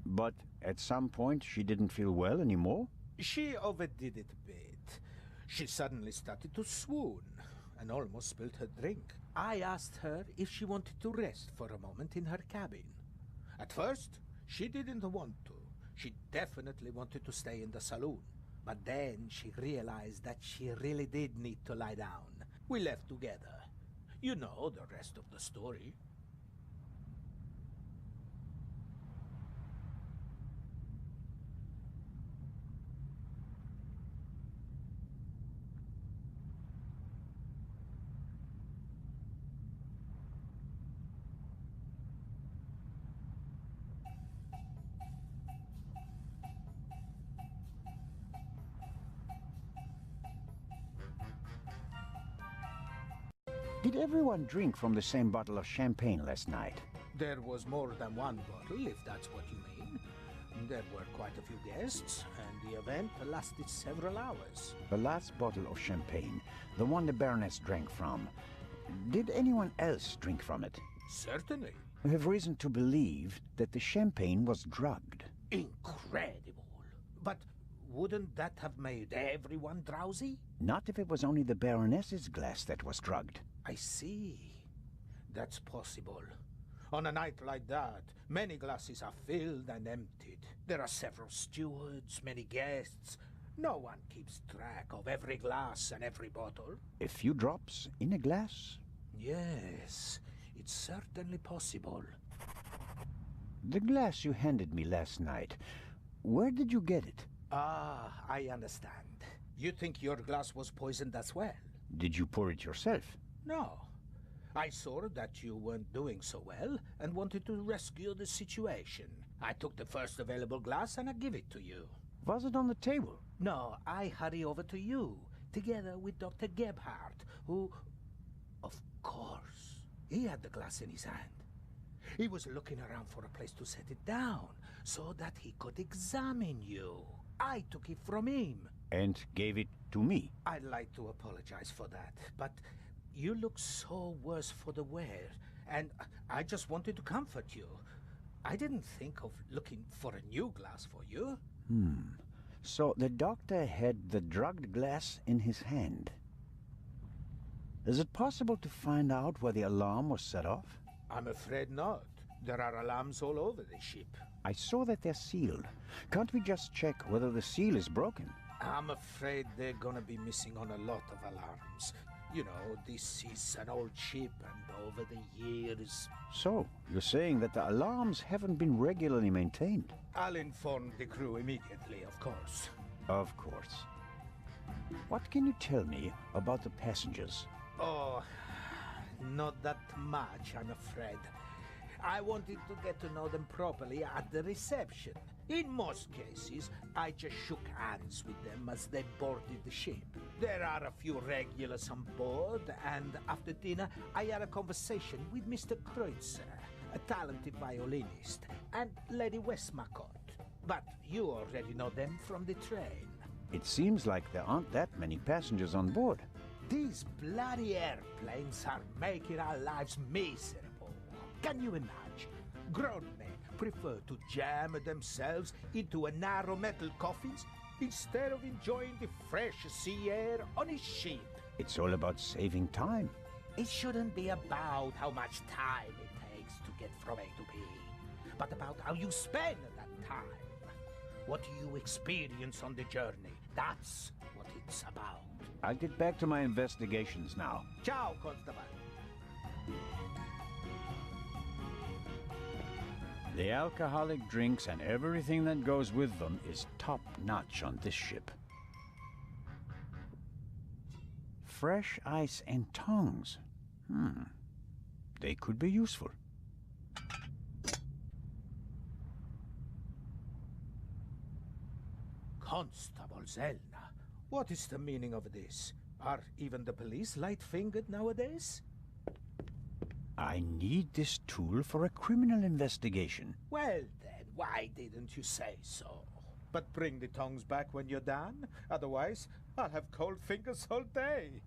But at some point she didn't feel well anymore? She overdid it a bit. She suddenly started to swoon and almost spilled her drink. I asked her if she wanted to rest for a moment in her cabin. At first, she didn't want to. She definitely wanted to stay in the saloon. But then she realized that she really did need to lie down. We left together. You know the rest of the story. Did everyone drink from the same bottle of champagne last night? There was more than one bottle, if that's what you mean. There were quite a few guests, and the event lasted several hours. The last bottle of champagne, the one the Baroness drank from, did anyone else drink from it? Certainly. We have reason to believe that the champagne was drugged. Incredible. But wouldn't that have made everyone drowsy? Not if it was only the Baroness's glass that was drugged. I see. That's possible. On a night like that, many glasses are filled and emptied. There are several stewards, many guests. No one keeps track of every glass and every bottle. A few drops in a glass? Yes, it's certainly possible. The glass you handed me last night, where did you get it? Ah, I understand. You think your glass was poisoned as well? Did you pour it yourself? No. I saw that you weren't doing so well and wanted to rescue the situation. I took the first available glass and I give it to you. Was it on the table? No, I hurry over to you, together with Dr. Gebhardt, who... Of course, he had the glass in his hand. He was looking around for a place to set it down, so that he could examine you. I took it from him. And gave it to me? I'd like to apologize for that, but you look so worse for the wear, and I just wanted to comfort you. I didn't think of looking for a new glass for you. So the doctor had the drugged glass in his hand. Is it possible to find out where the alarm was set off? I'm afraid not. There are alarms all over the ship. I saw that they're sealed. Can't we just check whether the seal is broken? I'm afraid they're gonna be missing on a lot of alarms. You know, this is an old ship, and over the years... So, you're saying that the alarms haven't been regularly maintained? I'll inform the crew immediately, of course. Of course. What can you tell me about the passengers? Oh, not that much, I'm afraid. I wanted to get to know them properly at the reception. In most cases, I just shook hands with them as they boarded the ship. There are a few regulars on board, and after dinner, I had a conversation with Mr. Kreutzer, a talented violinist, and Lady Westmacott. But you already know them from the train. It seems like there aren't that many passengers on board. These bloody airplanes are making our lives miserable. Can you imagine? Grown men prefer to jam themselves into a narrow metal coffins instead of enjoying the fresh sea air on a ship. It's all about saving time. It shouldn't be about how much time it takes to get from A to B, but about how you spend that time. What you experience on the journey, that's what it's about. I'll get back to my investigations now. Ciao, Constable. The alcoholic drinks and everything that goes with them is top-notch on this ship. Fresh ice and tongs. They could be useful. Constable Zellner, what is the meaning of this? Are even the police light-fingered nowadays? I need this tool for a criminal investigation. Well then, why didn't you say so? But bring the tongs back when you're done. Otherwise, I'll have cold fingers all day.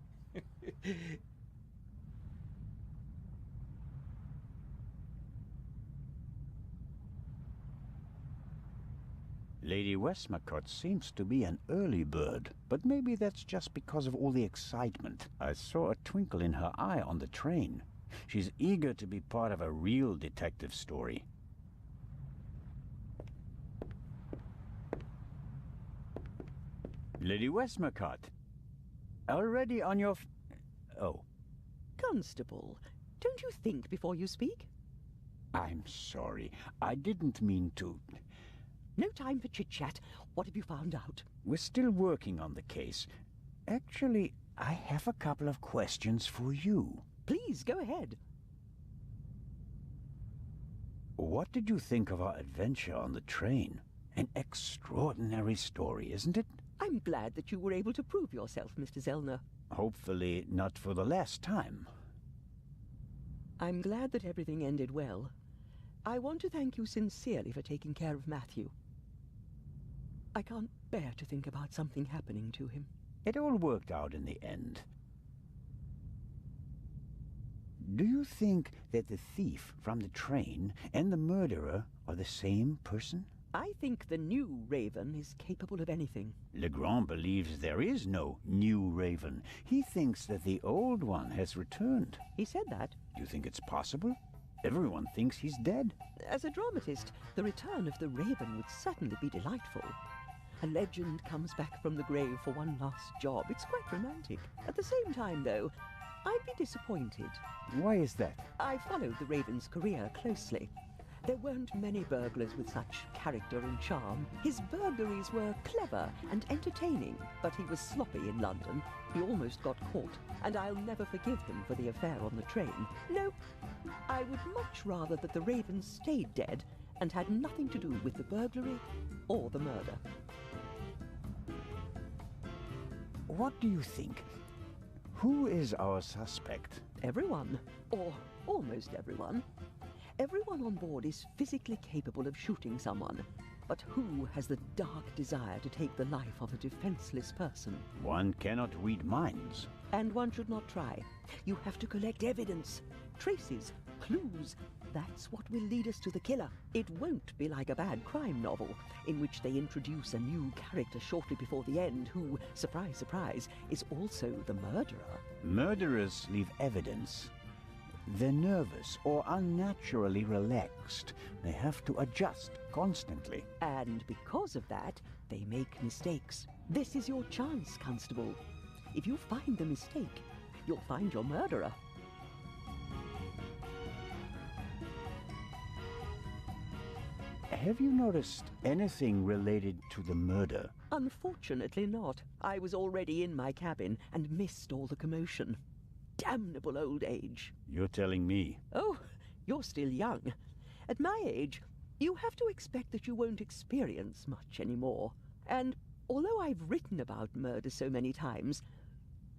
Lady Westmacott seems to be an early bird, but maybe that's just because of all the excitement. I saw a twinkle in her eye on the train. She's eager to be part of a real detective story. Lady Westmacott, already on your oh. Constable, don't you think before you speak? I'm sorry. I didn't mean to. No time for chit-chat. What have you found out? We're still working on the case. Actually, I have a couple of questions for you. Please, go ahead. What did you think of our adventure on the train? An extraordinary story, isn't it? I'm glad that you were able to prove yourself, Mr. Zellner. Hopefully not for the last time. I'm glad that everything ended well. I want to thank you sincerely for taking care of Matthew. I can't bear to think about something happening to him. It all worked out in the end. Do you think that the thief from the train and the murderer are the same person? I think the new Raven is capable of anything. Legrand believes there is no new Raven. He thinks that the old one has returned. He said that. Do you think it's possible? Everyone thinks he's dead. As a dramatist, the return of the Raven would certainly be delightful. A legend comes back from the grave for one last job. It's quite romantic. At the same time, though, I'd be disappointed. Why is that? I followed the Raven's career closely. There weren't many burglars with such character and charm. His burglaries were clever and entertaining, but he was sloppy in London. He almost got caught, and I'll never forgive him for the affair on the train. No, I would much rather that the Raven stayed dead and had nothing to do with the burglary or the murder. What do you think? Who is our suspect? Everyone, or almost everyone. Everyone on board is physically capable of shooting someone, but who has the dark desire to take the life of a defenseless person? One cannot read minds. And one should not try. You have to collect evidence, traces, clues. That's what will lead us to the killer. It won't be like a bad crime novel, in which they introduce a new character shortly before the end who, surprise, surprise, is also the murderer. Murderers leave evidence. They're nervous or unnaturally relaxed. They have to adjust constantly. And because of that, they make mistakes. This is your chance, Constable. If you find the mistake, you'll find your murderer. Have you noticed anything related to the murder? Unfortunately not. I was already in my cabin and missed all the commotion. Damnable old age. You're telling me. Oh, you're still young. At my age, you have to expect that you won't experience much anymore. And although I've written about murder so many times,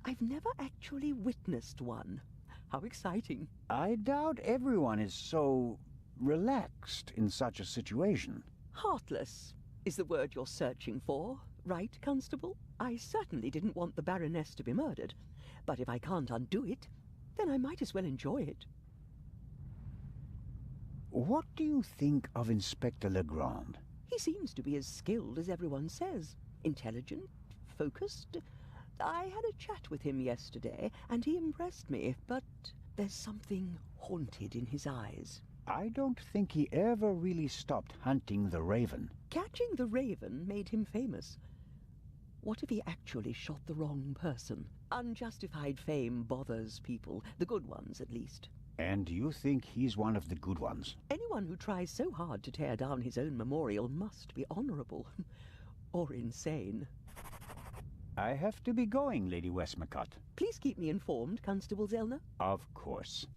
I've never actually witnessed one. How exciting. I doubt everyone is so relaxed in such a situation. Heartless is the word you're searching for, right, Constable? I certainly didn't want the Baroness to be murdered, but if I can't undo it, then I might as well enjoy it. What do you think of Inspector Legrand? He seems to be as skilled as everyone says. Intelligent, focused. I had a chat with him yesterday, and he impressed me, but there's something haunted in his eyes. I don't think he ever really stopped hunting the raven. Catching the raven made him famous. What if he actually shot the wrong person? Unjustified fame bothers people, the good ones at least. And you think he's one of the good ones? Anyone who tries so hard to tear down his own memorial must be honorable. Or insane. I have to be going, Lady Westmacott. Please keep me informed, Constable Zellner. Of course.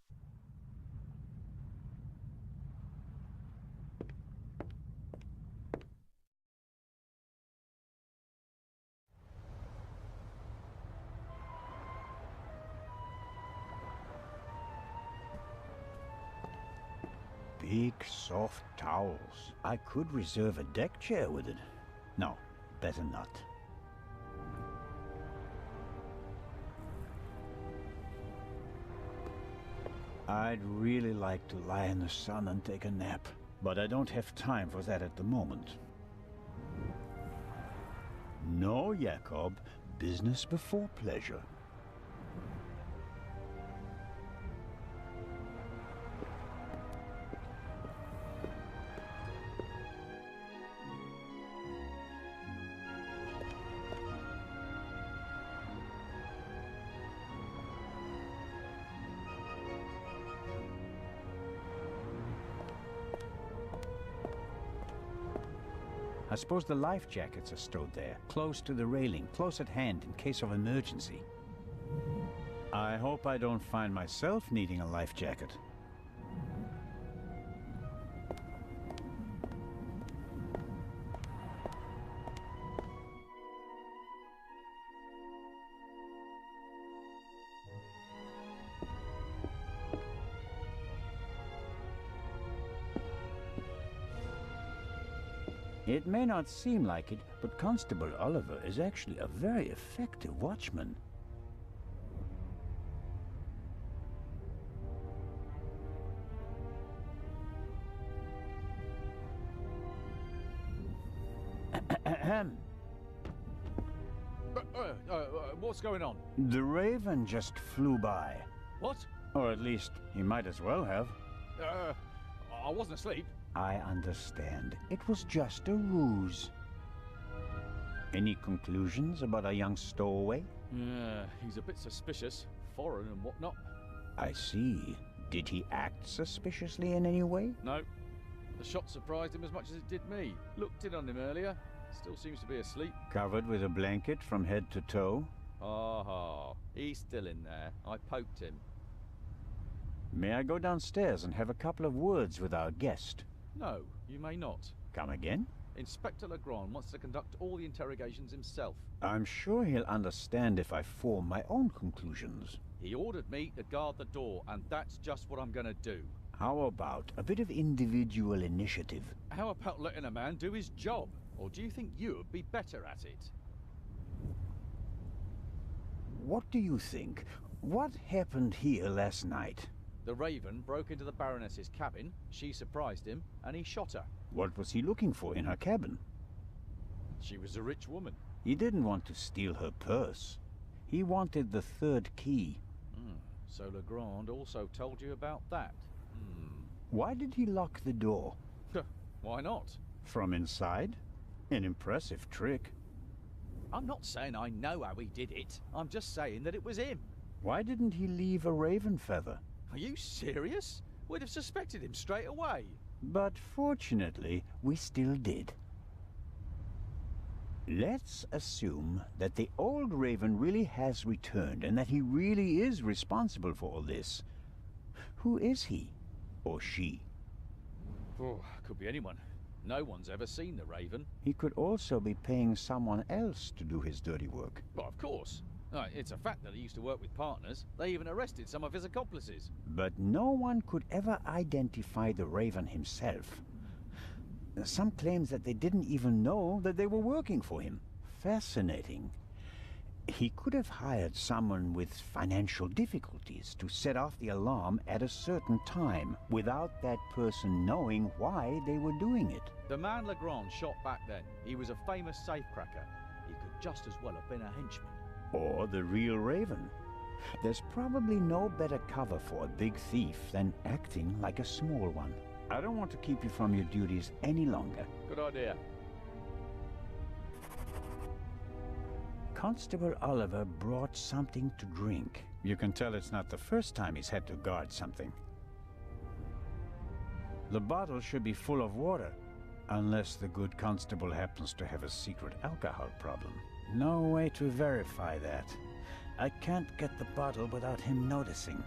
Big, soft towels. I could reserve a deck chair with it. No, better not. I'd really like to lie in the sun and take a nap, but I don't have time for that at the moment. No, Jacob. Business before pleasure. I suppose the life jackets are stowed there, close to the railing, close at hand in case of emergency. I hope I don't find myself needing a life jacket. It may not seem like it, but Constable Oliver is actually a very effective watchman. What's going on? The raven just flew by. What? Or at least, he might as well have. I wasn't asleep. I understand. It was just a ruse. Any conclusions about a young stowaway? He's a bit suspicious. Foreign and whatnot. I see. Did he act suspiciously in any way? No. The shot surprised him as much as it did me. Looked in on him earlier. Still seems to be asleep. Covered with a blanket from head to toe? Ah, he's still in there. I poked him. May I go downstairs and have a couple of words with our guest? No, you may not. Come again? Inspector Legrand wants to conduct all the interrogations himself. I'm sure he'll understand if I form my own conclusions. He ordered me to guard the door, and that's just what I'm gonna do. How about a bit of individual initiative? How about letting a man do his job? Or do you think you'd be better at it? What do you think? What happened here last night? The Raven broke into the Baroness's cabin, she surprised him, and he shot her. What was he looking for in her cabin? She was a rich woman. He didn't want to steal her purse. He wanted the third key. So Legrand also told you about that? Why did he lock the door? Why not? From inside? An impressive trick. I'm not saying I know how he did it. I'm just saying that it was him. Why didn't he leave a raven feather? Are you serious? We'd have suspected him straight away. But fortunately, we still did. Let's assume that the old raven really has returned and that he really is responsible for all this. Who is he? Or she? Oh, could be anyone. No one's ever seen the raven. He could also be paying someone else to do his dirty work. Well, of course. It's a fact that he used to work with partners. They even arrested some of his accomplices. But no one could ever identify the raven himself. Some claims that they didn't even know that they were working for him. Fascinating. He could have hired someone with financial difficulties to set off the alarm at a certain time without that person knowing why they were doing it. The man Legrand shot back then, he was a famous safecracker. He could just as well have been a henchman. Or the real raven. There's probably no better cover for a big thief than acting like a small one. I don't want to keep you from your duties any longer. Good idea. Constable Oliver brought something to drink. You can tell it's not the first time he's had to guard something. The bottle should be full of water, unless the good constable happens to have a secret alcohol problem. No way to verify that. I can't get the bottle without him noticing.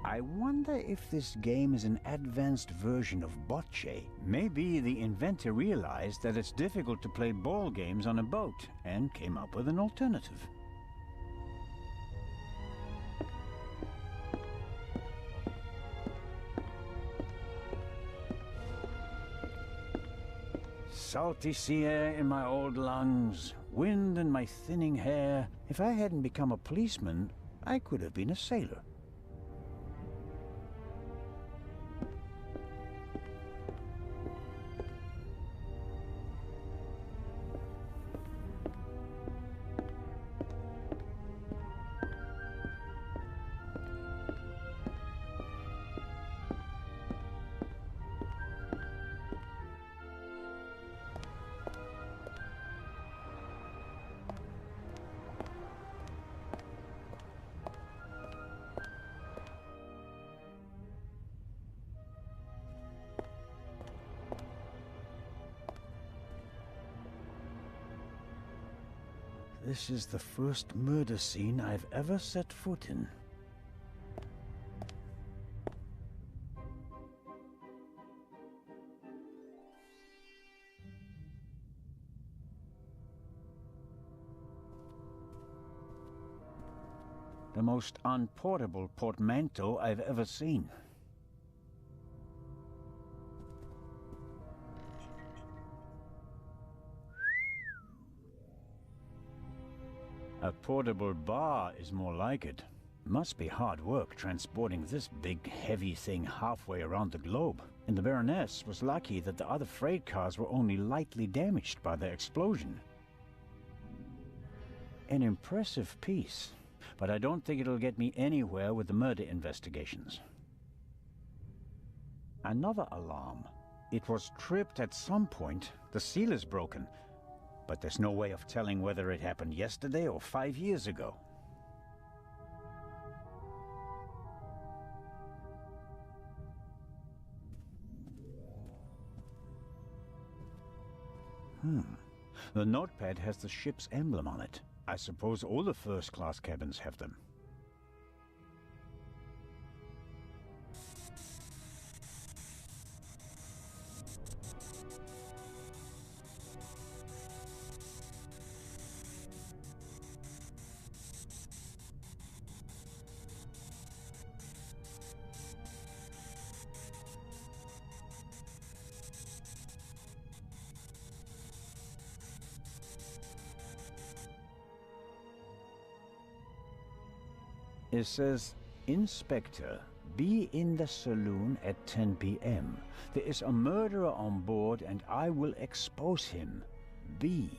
I wonder if this game is an advanced version of bocce. Maybe the inventor realized that it's difficult to play ball games on a boat and came up with an alternative. Salty sea air in my old lungs, wind in my thinning hair. If I hadn't become a policeman, I could have been a sailor. This is the first murder scene I've ever set foot in. The most unportable portmanteau I've ever seen. A portable bar is more like it. Must be hard work transporting this big, heavy thing halfway around the globe. And the Baroness was lucky that the other freight cars were only lightly damaged by the explosion. An impressive piece, but I don't think it'll get me anywhere with the murder investigations. Another alarm. It was tripped at some point. The seal is broken. But there's no way of telling whether it happened yesterday or 5 years ago. The notepad has the ship's emblem on it. I suppose all the first-class cabins have them. It says, Inspector, be in the saloon at 10 p.m. There is a murderer on board and I will expose him. Be.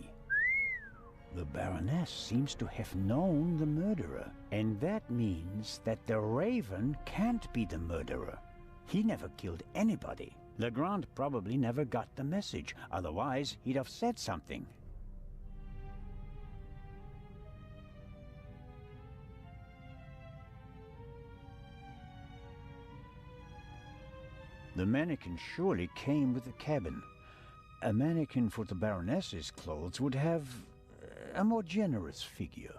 The Baroness seems to have known the murderer, and that means that the Raven can't be the murderer. He never killed anybody. Legrand probably never got the message, otherwise he'd have said something. The mannequin surely came with the cabin. A mannequin for the Baroness's clothes would have a more generous figure.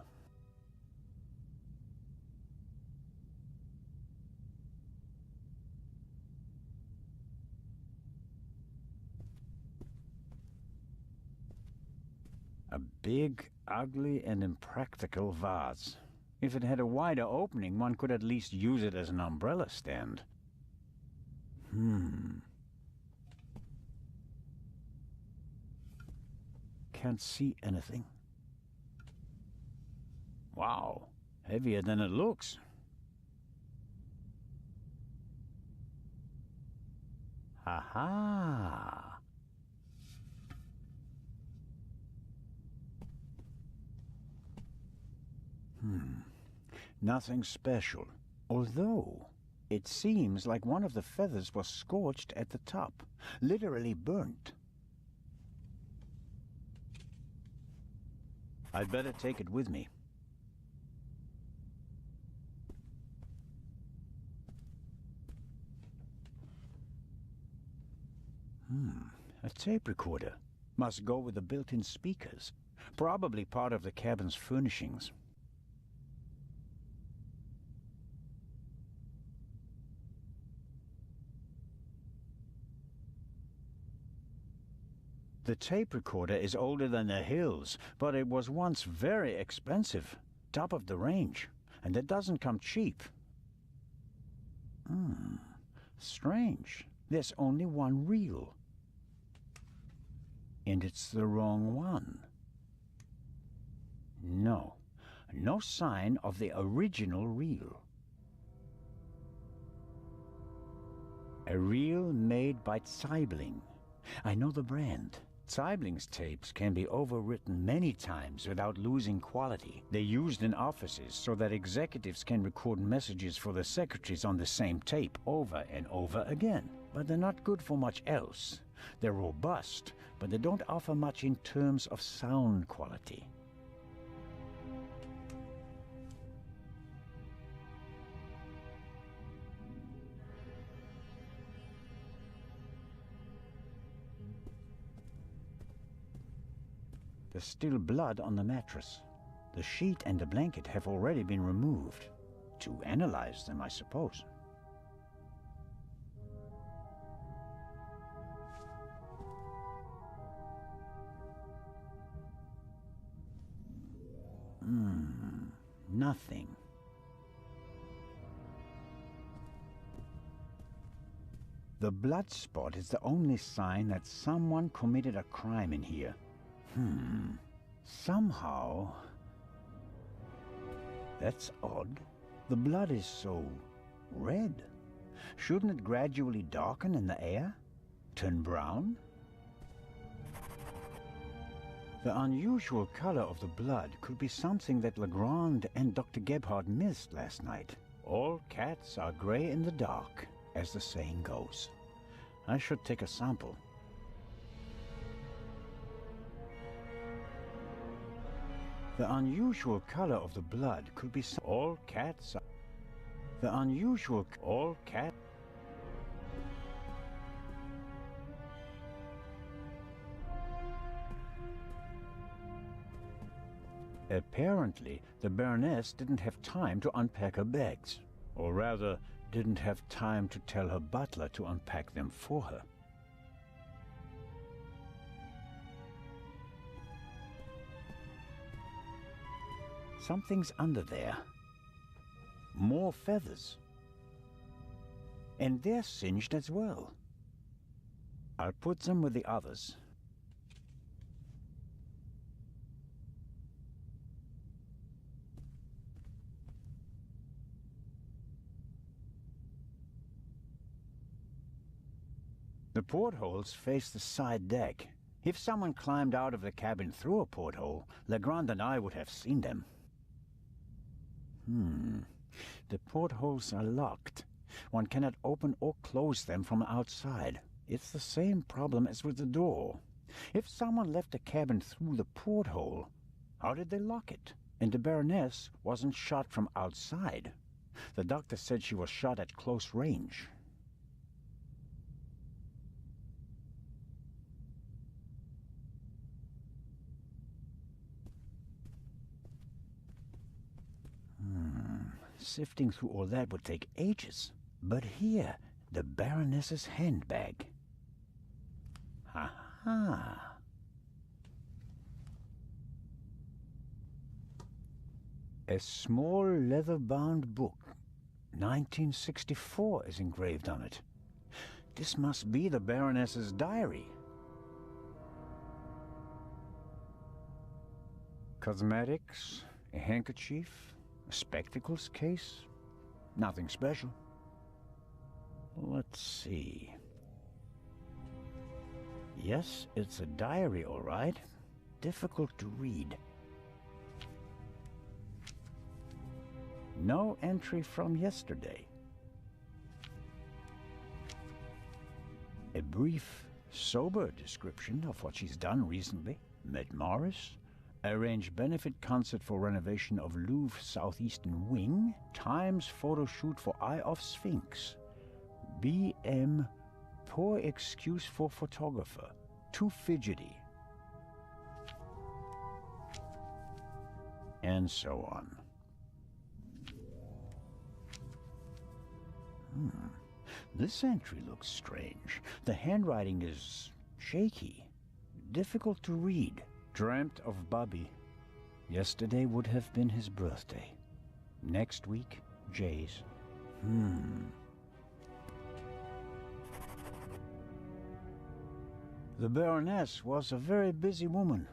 A big, ugly, and impractical vase. If it had a wider opening, one could at least use it as an umbrella stand. Can't see anything. Wow, heavier than it looks. Ha-ha! Nothing special. Although, it seems like one of the feathers was scorched at the top. Literally burnt. I'd better take it with me. A tape recorder. Must go with the built-in speakers. Probably part of the cabin's furnishings. The tape recorder is older than the hills, but it was once very expensive. Top of the range. And it doesn't come cheap. Strange. There's only one reel. And it's the wrong one. No. No sign of the original reel. A reel made by Zeibling. I know the brand. Zeibling's tapes can be overwritten many times without losing quality. They're used in offices so that executives can record messages for the secretaries on the same tape over and over again. But they're not good for much else. They're robust, but they don't offer much in terms of sound quality. There's still blood on the mattress. The sheet and the blanket have already been removed. To analyze them, I suppose. Nothing. The blood spot is the only sign that someone committed a crime in here. Somehow... That's odd. The blood is so... red. Shouldn't it gradually darken in the air? Turn brown? The unusual color of the blood could be something that Legrand and Dr. Gebhardt missed last night. All cats are gray in the dark, as the saying goes. I should take a sample. The unusual color of the blood could be all cats are... The unusual... all cat... Apparently, the Baroness didn't have time to unpack her bags. Or rather, didn't have time to tell her butler to unpack them for her. Something's under there. More feathers. And they're singed as well. I'll put them with the others. The portholes face the side deck, If someone climbed out of the cabin through a porthole, Legrand and I would have seen them. The portholes are locked. One cannot open or close them from outside. It's the same problem as with the door. If someone left the cabin through the porthole, how did they lock it? And the Baroness wasn't shot from outside. The doctor said she was shot at close range. Sifting through all that would take ages. But here, the Baroness's handbag. Ha-ha. A small leather-bound book. 1964 is engraved on it. This must be the Baroness's diary. Cosmetics, a handkerchief, a spectacles case. Nothing special. Let's see. Yes, it's a diary, all right. Difficult to read. No entry from yesterday. A brief, sober description of what she's done recently. Met Morris, arranged benefit concert for renovation of Louvre Southeastern Wing, Times photo shoot for Eye of Sphinx, BM, poor excuse for photographer, too fidgety, and so on. This entry looks strange. The handwriting is shaky, difficult to read. Dreamt of Bobby. Yesterday would have been his birthday. Next week, Jay's. The Baroness was a very busy woman,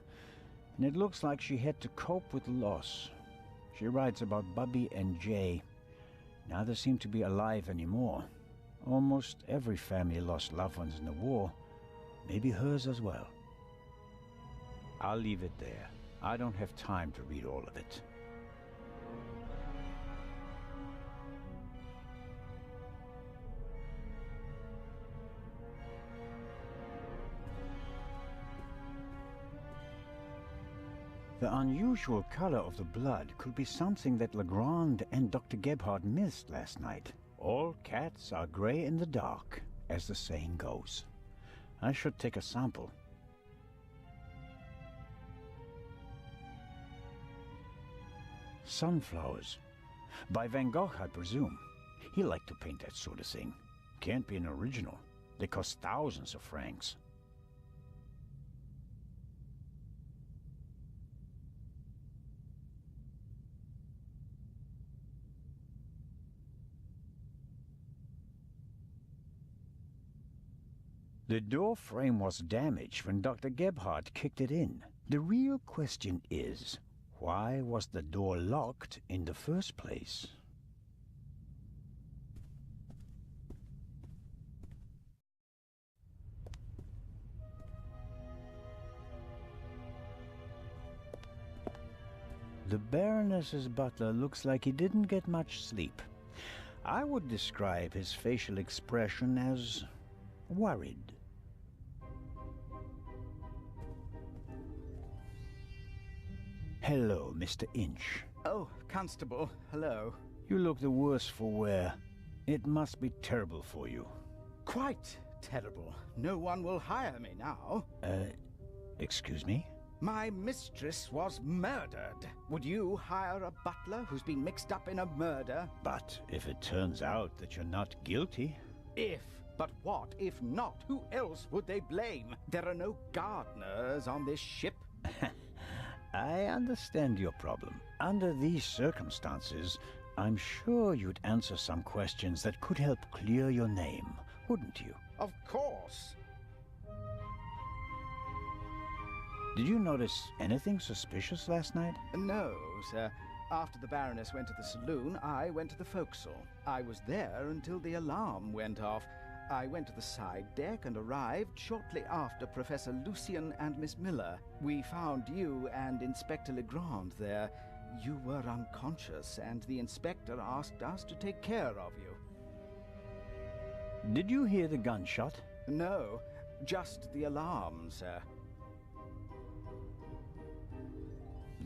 and it looks like she had to cope with loss. She writes about Bobby and Jay. Neither seem to be alive anymore. Almost every family lost loved ones in the war. Maybe hers as well. I'll leave it there. I don't have time to read all of it. The unusual color of the blood could be something that Legrand and Dr. Gebhardt missed last night. All cats are gray in the dark, as the saying goes. I should take a sample. Sunflowers. By Van Gogh, I presume. He liked to paint that sort of thing. Can't be an original. They cost thousands of francs. The door frame was damaged when Dr. Gebhardt kicked it in. The real question is, why was the door locked in the first place? The Baroness's butler looks like he didn't get much sleep. I would describe his facial expression as worried. Hello, Mr. Inch. Oh, Constable, hello. You look the worse for wear. It must be terrible for you. Quite terrible. No one will hire me now. Excuse me? My mistress was murdered. Would you hire a butler who's been mixed up in a murder? But if it turns out that you're not guilty... If? But what if not? Who else would they blame? There are no gardeners on this ship. I understand your problem. Under these circumstances, I'm sure you'd answer some questions that could help clear your name, wouldn't you? Of course. Did you notice anything suspicious last night? No, sir. After the Baroness went to the saloon, I went to the forecastle. I was there until the alarm went off. I went to the side deck and arrived shortly after Professor Lucien and Miss Miller. We found you and Inspector Legrand there. You were unconscious, and the inspector asked us to take care of you. Did you hear the gunshot? No, just the alarm, sir.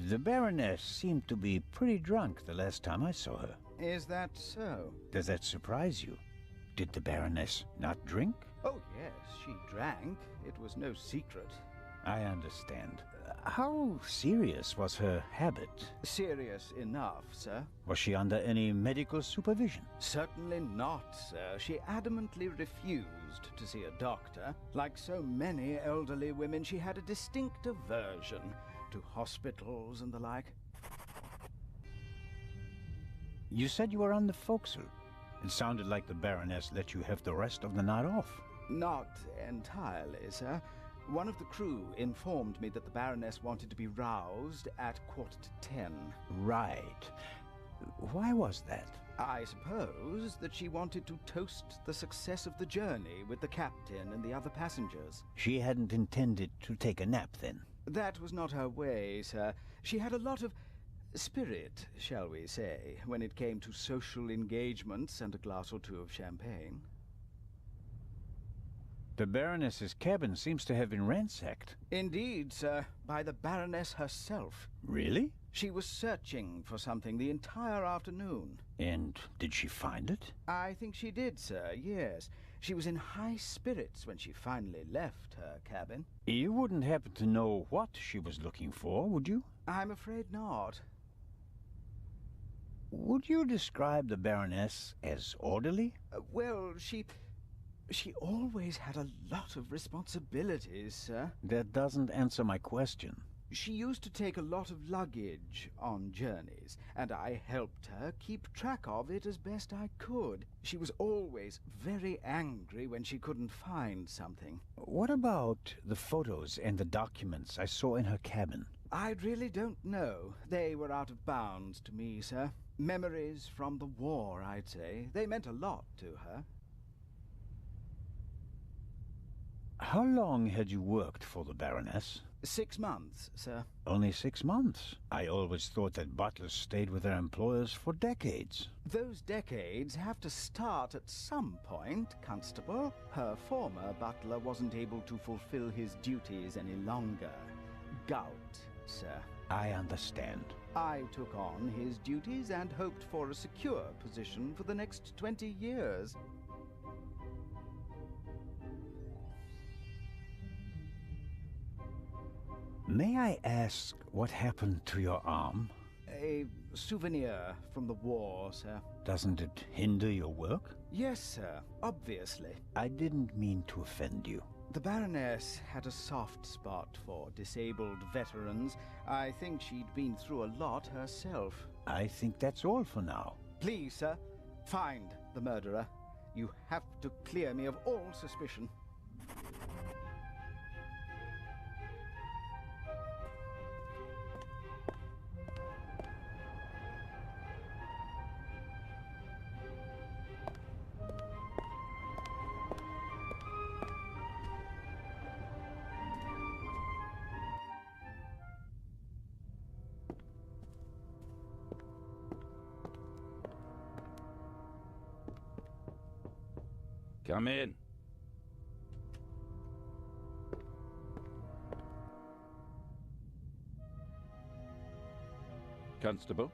The Baroness seemed to be pretty drunk the last time I saw her. Is that so? Does that surprise you? Did the Baroness not drink? Oh, yes, she drank. It was no secret. I understand. How serious was her habit? Serious enough, sir. Was she under any medical supervision? Certainly not, sir. She adamantly refused to see a doctor. Like so many elderly women, she had a distinct aversion to hospitals and the like. You said you were on the forecastle. It sounded like the Baroness let you have the rest of the night off. Not entirely, sir. One of the crew informed me that the Baroness wanted to be roused at 10:15. Right. Why was that? I suppose that she wanted to toast the success of the journey with the captain and the other passengers. She hadn't intended to take a nap, then? That was not her way, sir. She had a lot of spirit, shall we say, when it came to social engagements and a glass or two of champagne. The Baroness's cabin seems to have been ransacked. Indeed, sir, by the Baroness herself. Really? She was searching for something the entire afternoon. And did she find it? I think she did, sir, yes. She was in high spirits when she finally left her cabin. You wouldn't happen to know what she was looking for, would you? I'm afraid not. Would you describe the Baroness as orderly? Well, she always had a lot of responsibilities, sir. That doesn't answer my question. She used to take a lot of luggage on journeys, and I helped her keep track of it as best I could. She was always very angry when she couldn't find something. What about the photos and the documents I saw in her cabin? I really don't know. They were out of bounds to me, sir. Memories from the war, I'd say. They meant a lot to her. How long had you worked for the Baroness? 6 months, sir. Only 6 months? I always thought that butlers stayed with their employers for decades. Those decades have to start at some point, Constable. Her former butler wasn't able to fulfill his duties any longer. Gout, sir. I understand. I took on his duties and hoped for a secure position for the next 20 years. May I ask what happened to your arm? A souvenir from the war, sir. Doesn't it hinder your work? Yes, sir, obviously. I didn't mean to offend you. The Baroness had a soft spot for disabled veterans. I think she'd been through a lot herself. I think that's all for now. Please, sir, find the murderer. You have to clear me of all suspicion. Come in. Constable?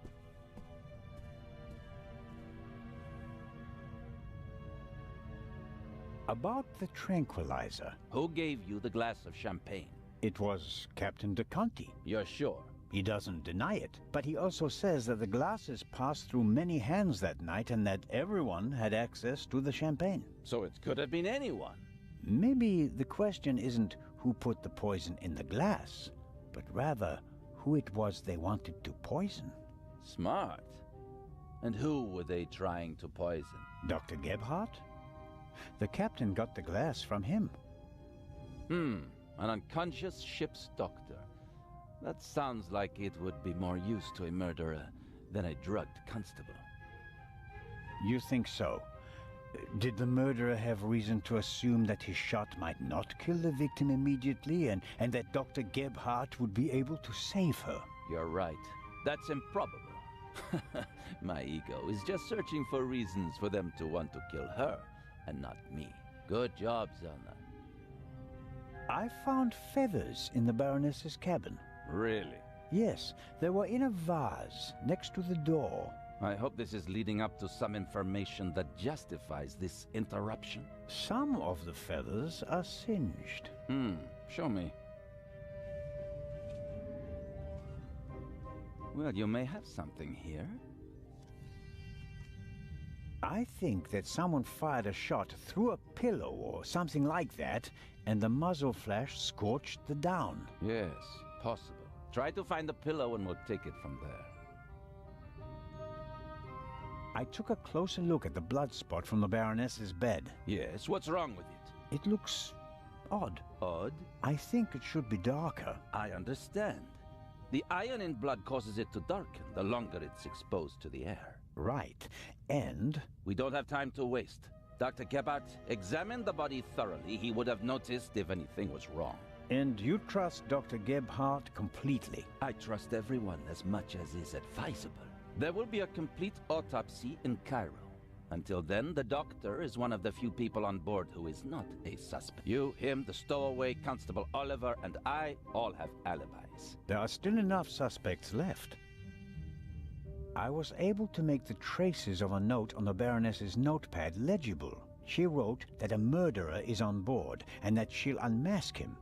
About the tranquilizer. Who gave you the glass of champagne? It was Captain de Conti. You're sure? He doesn't deny it, but he also says that the glasses passed through many hands that night and that everyone had access to the champagne. So it could have been anyone. Maybe the question isn't who put the poison in the glass, but rather who it was they wanted to poison. Smart. And who were they trying to poison? Dr. Gebhardt? The captain got the glass from him. An unconscious ship's doctor. That sounds like it would be more use to a murderer than a drugged constable. You think so? Did the murderer have reason to assume that his shot might not kill the victim immediately and that Dr. Gebhardt would be able to save her? You're right. That's improbable. My ego is just searching for reasons for them to want to kill her, and not me. Good job, Zellner. I found feathers in the Baroness's cabin. Really? Yes, they were in a vase next to the door. I hope this is leading up to some information that justifies this interruption. Some of the feathers are singed. Show me. Well, you may have something here. I think that someone fired a shot through a pillow or something like that, and the muzzle flash scorched the down. Yes, possible. Try to find the pillow and we'll take it from there. I took a closer look at the blood spot from the Baroness's bed. Yes, what's wrong with it? It looks odd. Odd? I think it should be darker. I understand. The iron in blood causes it to darken the longer it's exposed to the air. Right. And... We don't have time to waste. Dr. Gebhardt examined the body thoroughly. He would have noticed if anything was wrong. And you trust Dr. Gebhardt completely? I trust everyone as much as is advisable. There will be a complete autopsy in Cairo. Until then, the doctor is one of the few people on board who is not a suspect. You, him, the stowaway, Constable Oliver, and I all have alibis. There are still enough suspects left. I was able to make the traces of a note on the Baroness's notepad legible. She wrote that a murderer is on board and that she'll unmask him.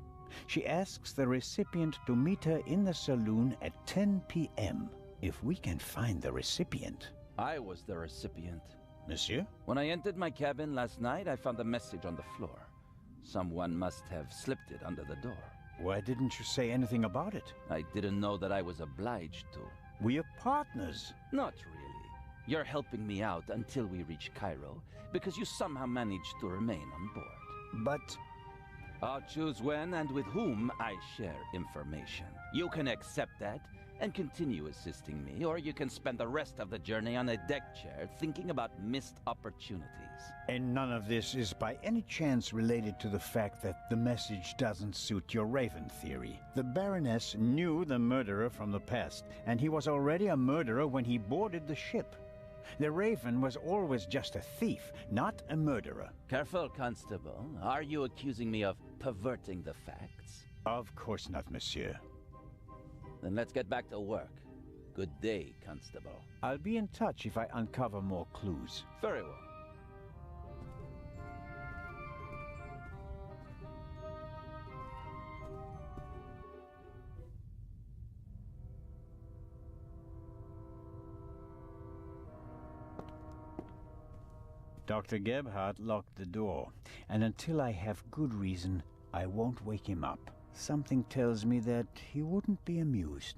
She asks the recipient to meet her in the saloon at 10 p.m. If we can find the recipient. I was the recipient. Monsieur? When I entered my cabin last night, I found a message on the floor. Someone must have slipped it under the door. Why didn't you say anything about it? I didn't know that I was obliged to. We are partners. Not really. You're helping me out until we reach Cairo, because you somehow managed to remain on board. But... I'll choose when and with whom I share information. You can accept that and continue assisting me, or you can spend the rest of the journey on a deck chair thinking about missed opportunities. And none of this is by any chance related to the fact that the message doesn't suit your Raven theory. The Baroness knew the murderer from the past, and he was already a murderer when he boarded the ship. The Raven was always just a thief, not a murderer. Careful, Constable. Are you accusing me of perverting the facts? Of course not, monsieur. Then let's get back to work. Good day, Constable. I'll be in touch if I uncover more clues. Very well. Dr. Gebhardt locked the door, and until I have good reason, I won't wake him up. Something tells me that he wouldn't be amused.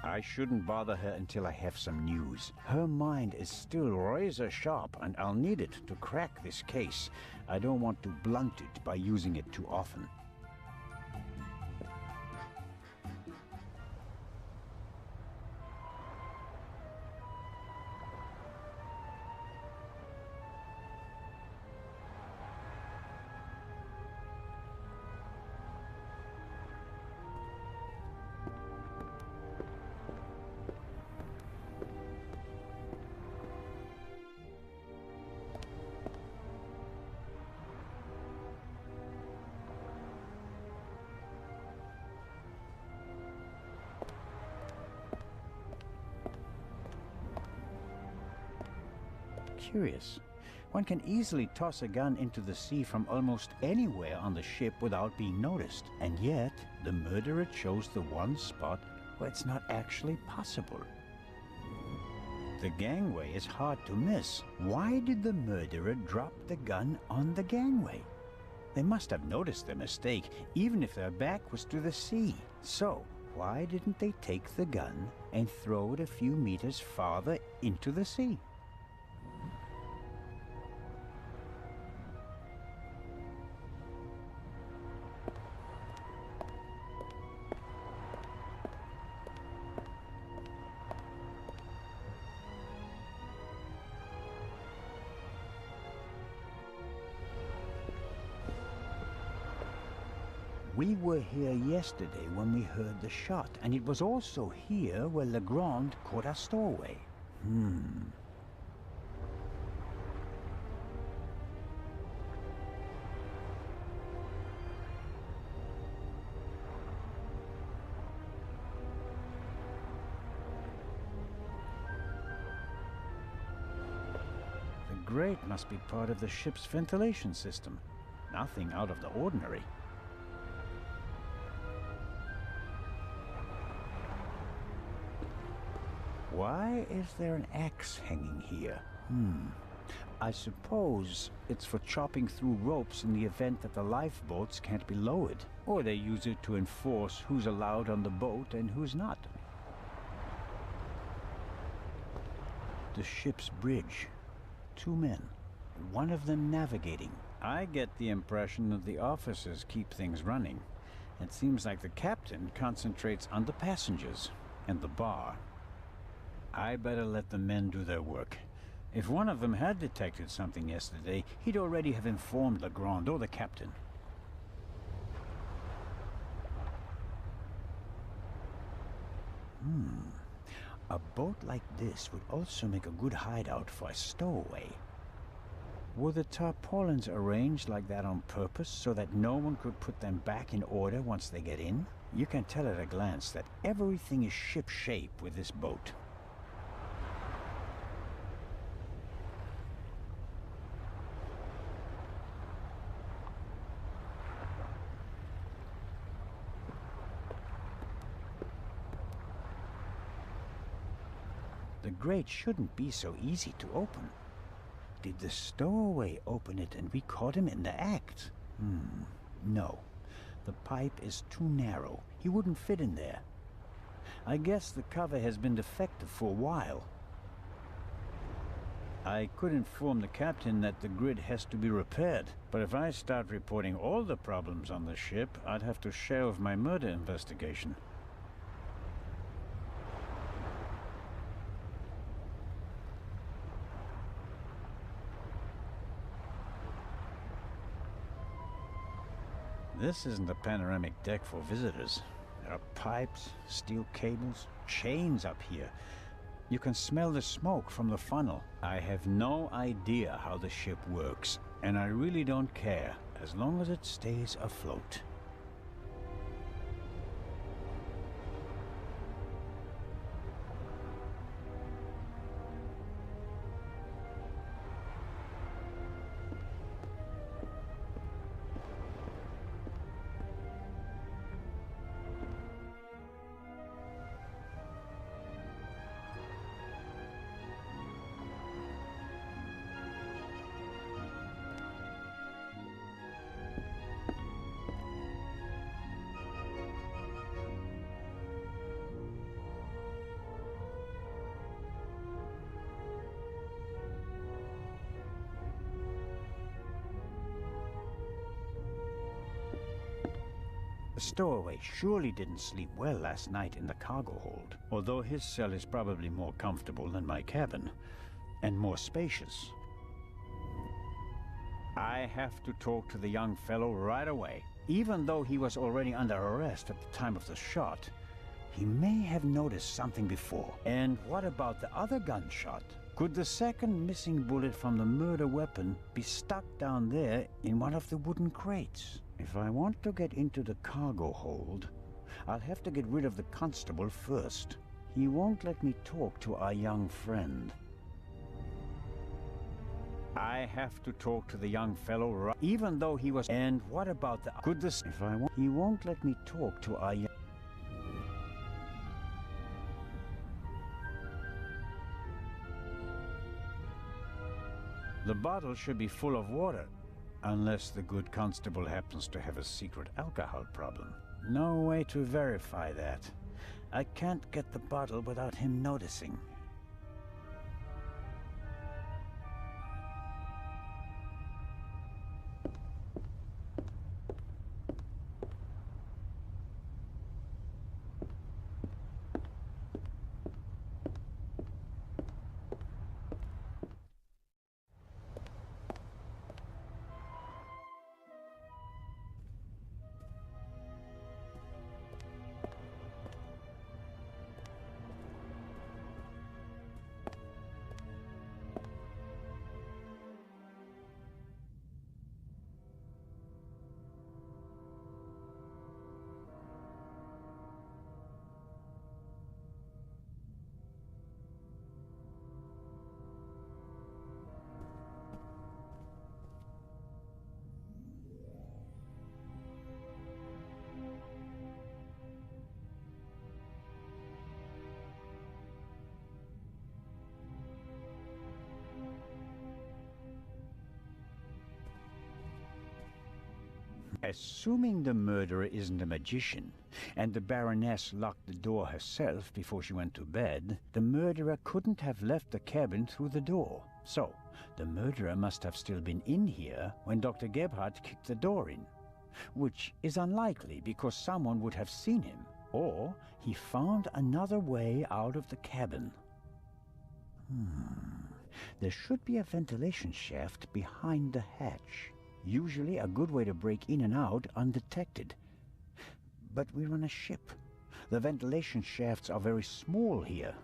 I shouldn't bother her until I have some news. Her mind is still razor sharp, and I'll need it to crack this case. I don't want to blunt it by using it too often. Curious. One can easily toss a gun into the sea from almost anywhere on the ship without being noticed. And yet, the murderer chose the one spot where it's not actually possible. The gangway is hard to miss. Why did the murderer drop the gun on the gangway? They must have noticed their mistake, even if their back was to the sea. So, why didn't they take the gun and throw it a few meters farther into the sea? We were here yesterday when we heard the shot, and it was also here where Legrand caught our stowaway. The grate must be part of the ship's ventilation system. Nothing out of the ordinary. Why is there an axe hanging here? I suppose it's for chopping through ropes in the event that the lifeboats can't be lowered. Or they use it to enforce who's allowed on the boat and who's not. The ship's bridge. 2 men. One of them navigating. I get the impression that the officers keep things running. It seems like the captain concentrates on the passengers and the bar. I better let the men do their work. If one of them had detected something yesterday, he'd already have informed Legrand or the captain. A boat like this would also make a good hideout for a stowaway. Were the tarpaulins arranged like that on purpose so that no one could put them back in order once they get in? You can tell at a glance that everything is ship-shape with this boat. The grate shouldn't be so easy to open. Did the stowaway open it and we caught him in the act? No. The pipe is too narrow. He wouldn't fit in there. I guess the cover has been defective for a while. I could inform the captain that the grid has to be repaired, but if I start reporting all the problems on the ship, I'd have to shelve my murder investigation. This isn't a panoramic deck for visitors. There are pipes, steel cables, chains up here. You can smell the smoke from the funnel. I have no idea how the ship works, and I really don't care, as long as it stays afloat. The stowaway surely didn't sleep well last night in the cargo hold, although his cell is probably more comfortable than my cabin, and more spacious. I have to talk to the young fellow right away. Even though he was already under arrest at the time of the shot, he may have noticed something before. And what about the other gunshot? Could the second missing bullet from the murder weapon be stuck down there in one of the wooden crates? If I want to get into the cargo hold, I'll have to get rid of the constable first. He won't let me talk to our young friend. I have to talk to the young fellow, even though he was... And what about the... Could this... If I want... He won't let me talk to our... The bottle should be full of water, unless the good constable happens to have a secret alcohol problem. No way to verify that. I can't get the bottle without him noticing. Assuming the murderer isn't a magician, and the Baroness locked the door herself before she went to bed, the murderer couldn't have left the cabin through the door. So, the murderer must have still been in here when Dr. Gebhardt kicked the door in. Which is unlikely, because someone would have seen him, or he found another way out of the cabin. There should be a ventilation shaft behind the hatch. Usually a good way to break in and out undetected. But we're on a ship. The ventilation shafts are very small here.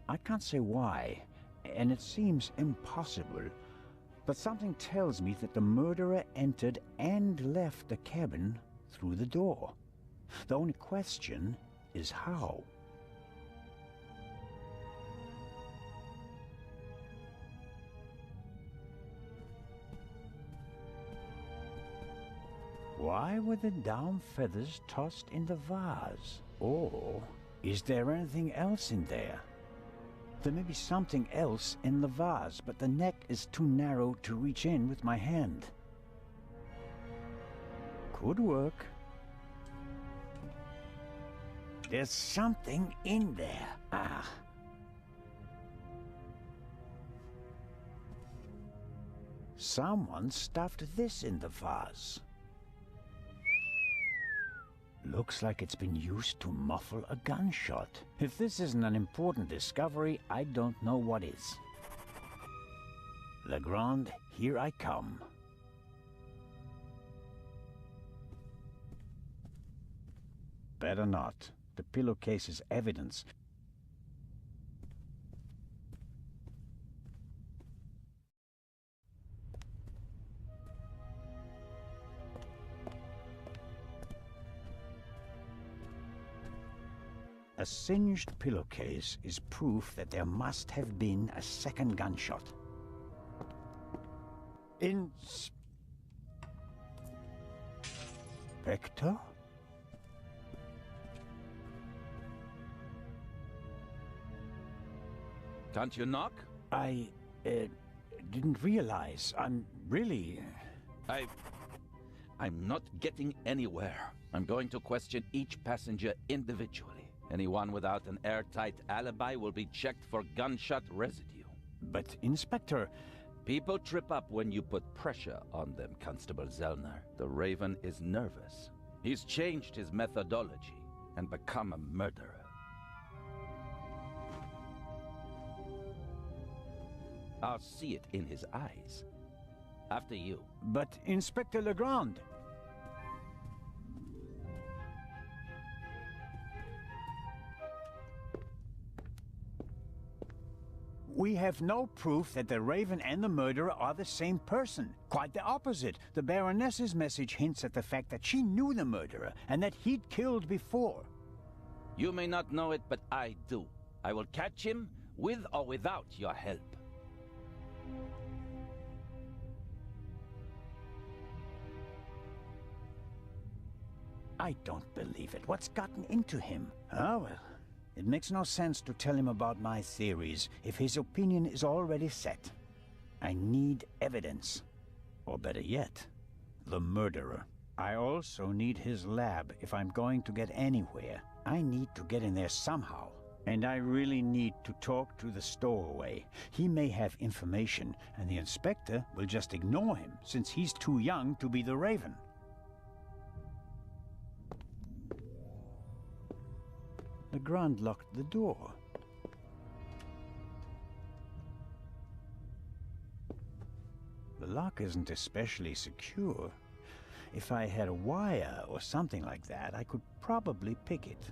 I can't say why, and it seems impossible, but something tells me that the murderer entered and left the cabin through the door. The only question is how. Why were the down feathers tossed in the vase? Or is there anything else in there? There may be something else in the vase, but the neck is too narrow to reach in with my hand. Could work. There's something in there. Ah. Someone stuffed this in the vase. Looks like it's been used to muffle a gunshot. If this isn't an important discovery, I don't know what is. Legrand, here I come. Better not. The pillowcase is evidence. A singed pillowcase is proof that there must have been a second gunshot. Inspector? Can't you knock? I didn't realize. I'm really... I'm not getting anywhere. I'm going to question each passenger individually. Anyone without an airtight alibi will be checked for gunshot residue. But, Inspector... People trip up when you put pressure on them, Constable Zellner. The Raven is nervous. He's changed his methodology and become a murderer. I'll see it in his eyes. After you. But, Inspector Legrand... We have no proof that the Raven and the murderer are the same person. Quite the opposite. The Baroness's message hints at the fact that she knew the murderer and that he'd killed before. You may not know it, but I do. I will catch him with or without your help. I don't believe it. What's gotten into him? Oh, well. It makes no sense to tell him about my theories if his opinion is already set. I need evidence. Or better yet, the murderer. I also need his lab if I'm going to get anywhere. I need to get in there somehow. And I really need to talk to the stowaway. He may have information, and the inspector will just ignore him, since he's too young to be the Raven. Legrand locked the door. The lock isn't especially secure. If I had a wire or something like that, I could probably pick it.